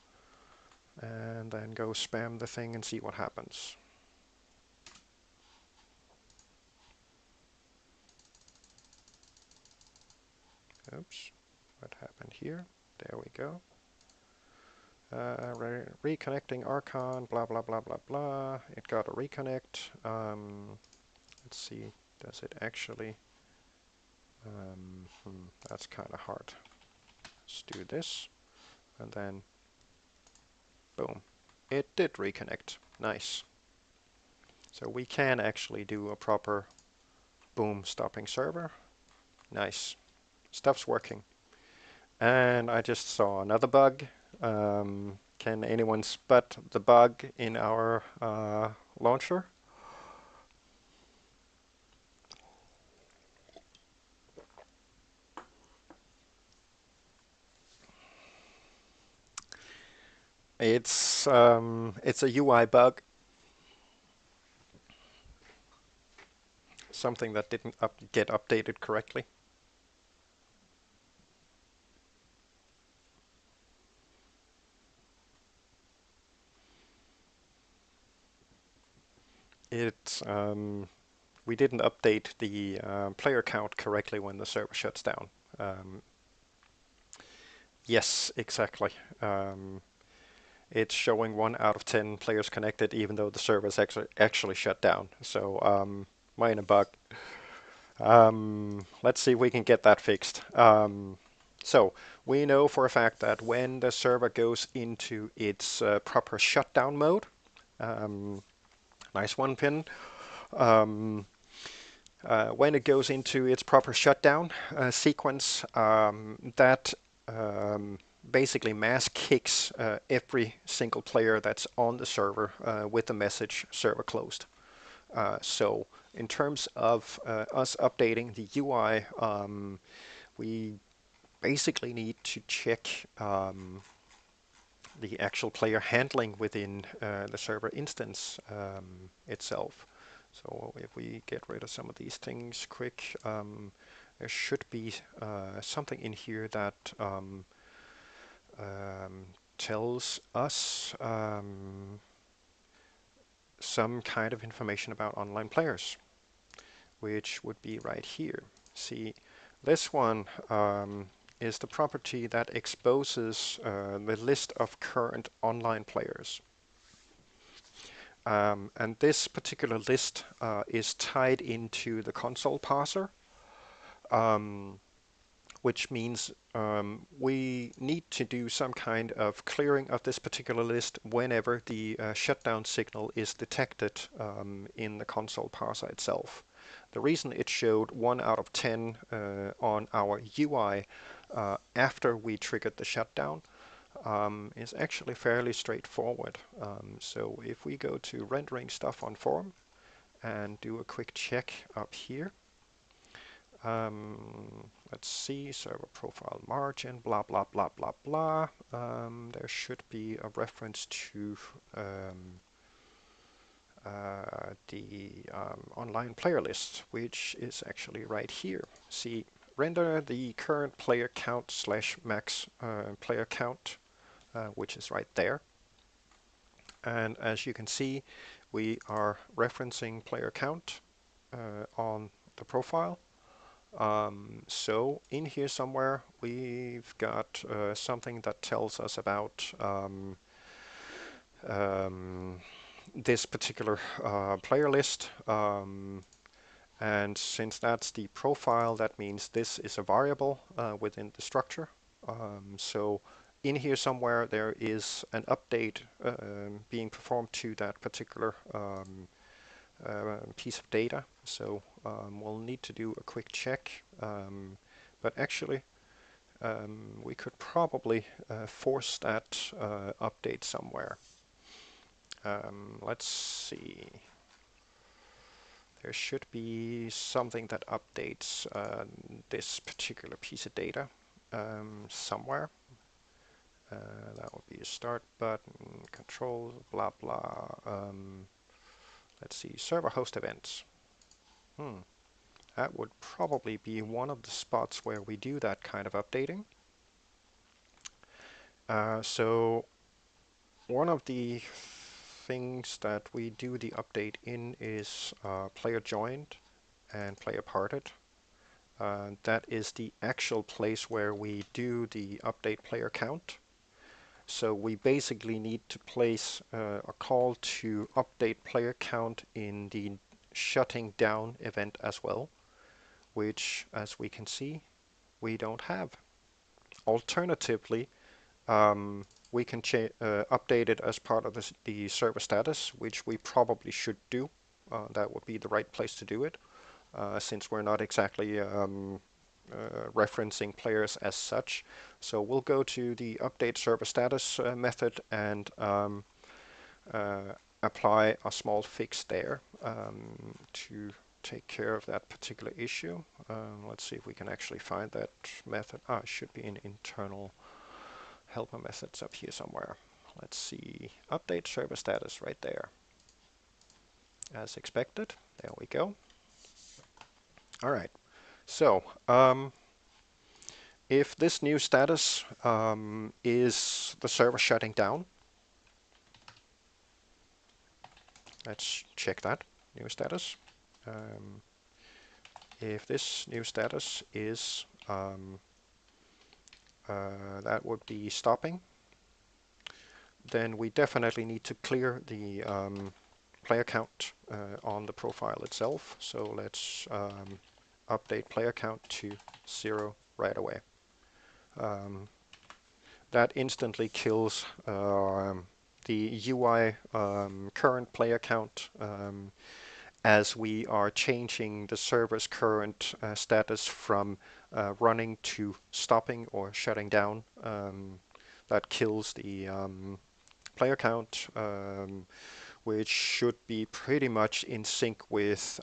S1: and then go spam the thing and see what happens. Oops, what happened here? There we go. Reconnecting Archon, blah blah blah blah blah. It got a reconnect. Let's see, does it actually? That's kind of hard. Let's do this, and then Boom. It did reconnect. Nice. So we can actually do a proper boom stopping server. Nice. Stuff's working. And I just saw another bug. Can anyone spot the bug in our launcher? It's a UI bug, something that didn't get updated correctly. It we didn't update the player count correctly when the server shuts down. Yes, exactly. It's showing 1 out of 10 players connected, even though the server is actually shut down. So minor bug. Let's see if we can get that fixed. So we know for a fact that when the server goes into its proper shutdown mode, nice one, Pin. When it goes into its proper shutdown sequence, that basically mass kicks every single player that's on the server with the message server closed. So in terms of us updating the UI, we basically need to check the actual player handling within the server instance itself. So if we get rid of some of these things quick, there should be something in here that tells us some kind of information about online players, which would be right here. See, this one is the property that exposes the list of current online players. And this particular list is tied into the console parser, which means we need to do some kind of clearing of this particular list whenever the shutdown signal is detected in the console parser itself. The reason it showed 1 out of 10 on our UI after we triggered the shutdown is actually fairly straightforward. So if we go to rendering stuff on form and do a quick check up here, let's see, server profile margin, blah, blah, blah, blah, blah. There should be a reference to the online player list, which is actually right here. See, render the current player count slash max player count, which is right there. And as you can see, we are referencing player count on the profile. So in here somewhere, we've got something that tells us about this particular player list. And since that's the profile, that means this is a variable within the structure. So in here somewhere, there is an update being performed to that particular piece of data. So we'll need to do a quick check. But actually, we could probably force that update somewhere. Let's see. There should be something that updates this particular piece of data somewhere. That would be a start button, control, blah, blah. Let's see, server host events. That would probably be one of the spots where we do that kind of updating. So one of the things that we do the update in is player joined and player parted. That is the actual place where we do the update player count. So we basically need to place a call to update player count in the shutting down event as well, which, as we can see, we don't have. Alternatively, we can update it as part of the server status, which we probably should do. That would be the right place to do it, since we're not exactly referencing players as such. So we'll go to the update server status method and apply a small fix there to take care of that particular issue. Let's see if we can actually find that method. It should be in internal helper methods up here somewhere. Let's see, update server status right there. As expected, there we go. All right, so if this new status is the server shutting down, let's check that new status. If this new status is that would be stopping, then we definitely need to clear the player count on the profile itself. So let's update player count to 0 right away. That instantly kills the UI current player count as we are changing the server's current status from running to stopping or shutting down. That kills the player count, which should be pretty much in sync with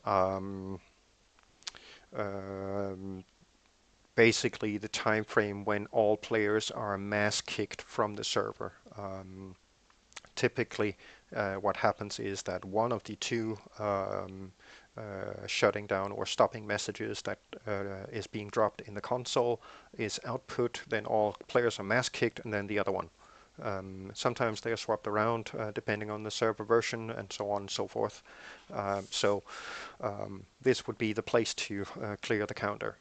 S1: basically the time frame when all players are mass kicked from the server. Typically, what happens is that one of the two shutting down or stopping messages that is being dropped in the console is output, then all players are mass kicked, and then the other one. Sometimes they are swapped around depending on the server version and so on and so forth. So this would be the place to clear the counter.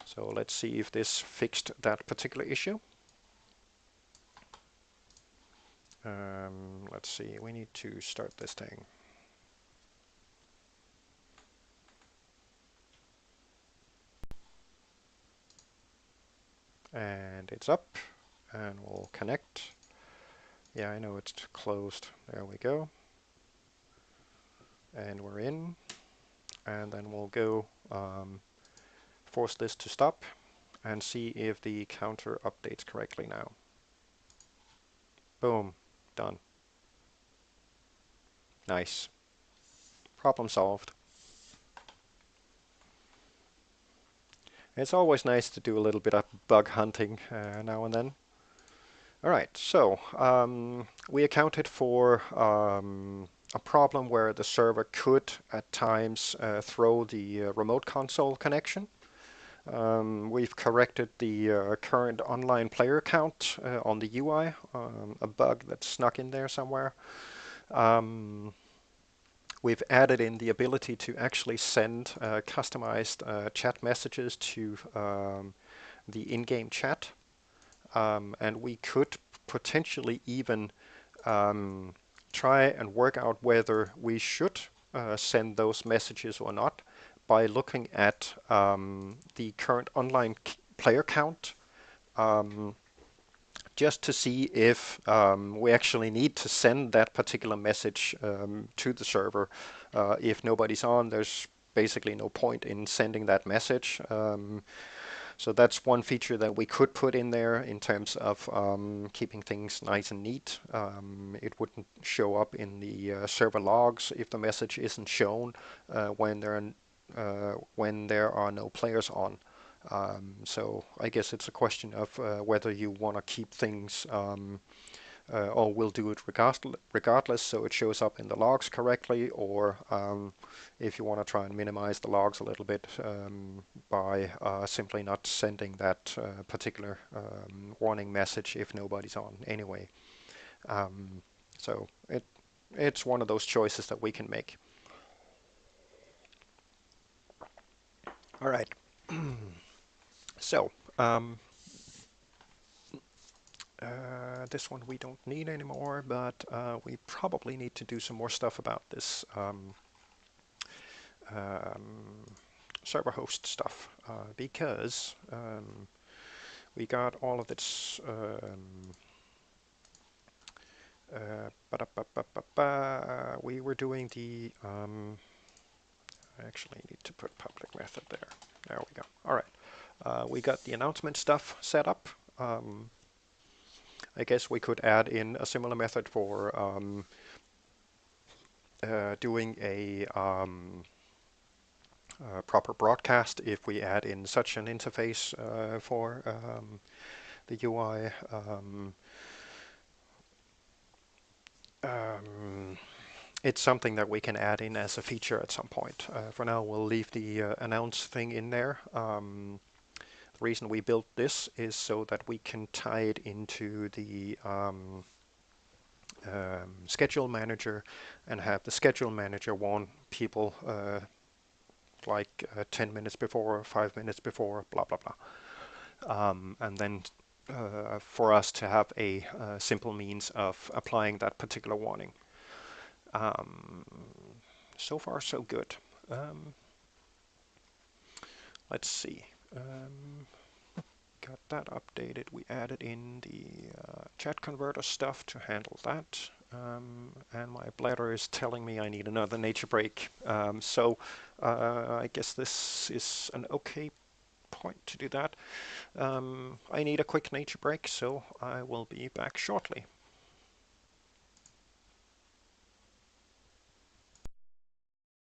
S1: So let's see if this fixed that particular issue. Let's see, we need to start this thing. And it's up, and we'll connect. Yeah, I know it's closed. There we go. And we're in. And then we'll go force this to stop and see if the counter updates correctly now. Boom, done. Nice. Problem solved. It's always nice to do a little bit of bug hunting now and then. Alright, so we accounted for a problem where the server could at times throw the remote console connection. We've corrected the current online player count on the UI, a bug that's snuck in there somewhere. We've added in the ability to actually send customized chat messages to the in-game chat. And we could potentially even try and work out whether we should send those messages or not by looking at the current online player count, just to see if we actually need to send that particular message to the server. If nobody's on, there's basically no point in sending that message. So that's one feature that we could put in there in terms of keeping things nice and neat. It wouldn't show up in the server logs if the message isn't shown when there are no players on. So I guess it's a question of whether you want to keep things or will do it regardless, so it shows up in the logs correctly, or if you want to try and minimize the logs a little bit by simply not sending that particular warning message if nobody's on anyway. So it's one of those choices that we can make. All right. So this one we don't need anymore, but we probably need to do some more stuff about this server host stuff, because we got all of this. We were doing the. I actually need to put public method there. There we go. All right. We got the announcement stuff set up. I guess we could add in a similar method for doing a proper broadcast if we add in such an interface for the UI. It's something that we can add in as a feature at some point. For now, we'll leave the announce thing in there. The reason we built this is so that we can tie it into the schedule manager and have the schedule manager warn people like 10 minutes before, 5 minutes before, blah, blah, blah. And then for us to have a simple means of applying that particular warning. So far, so good. Let's see. Got that updated. We added in the chat converter stuff to handle that. And my bladder is telling me I need another nature break. So I guess this is an okay point to do that. I need a quick nature break, so I will be back shortly.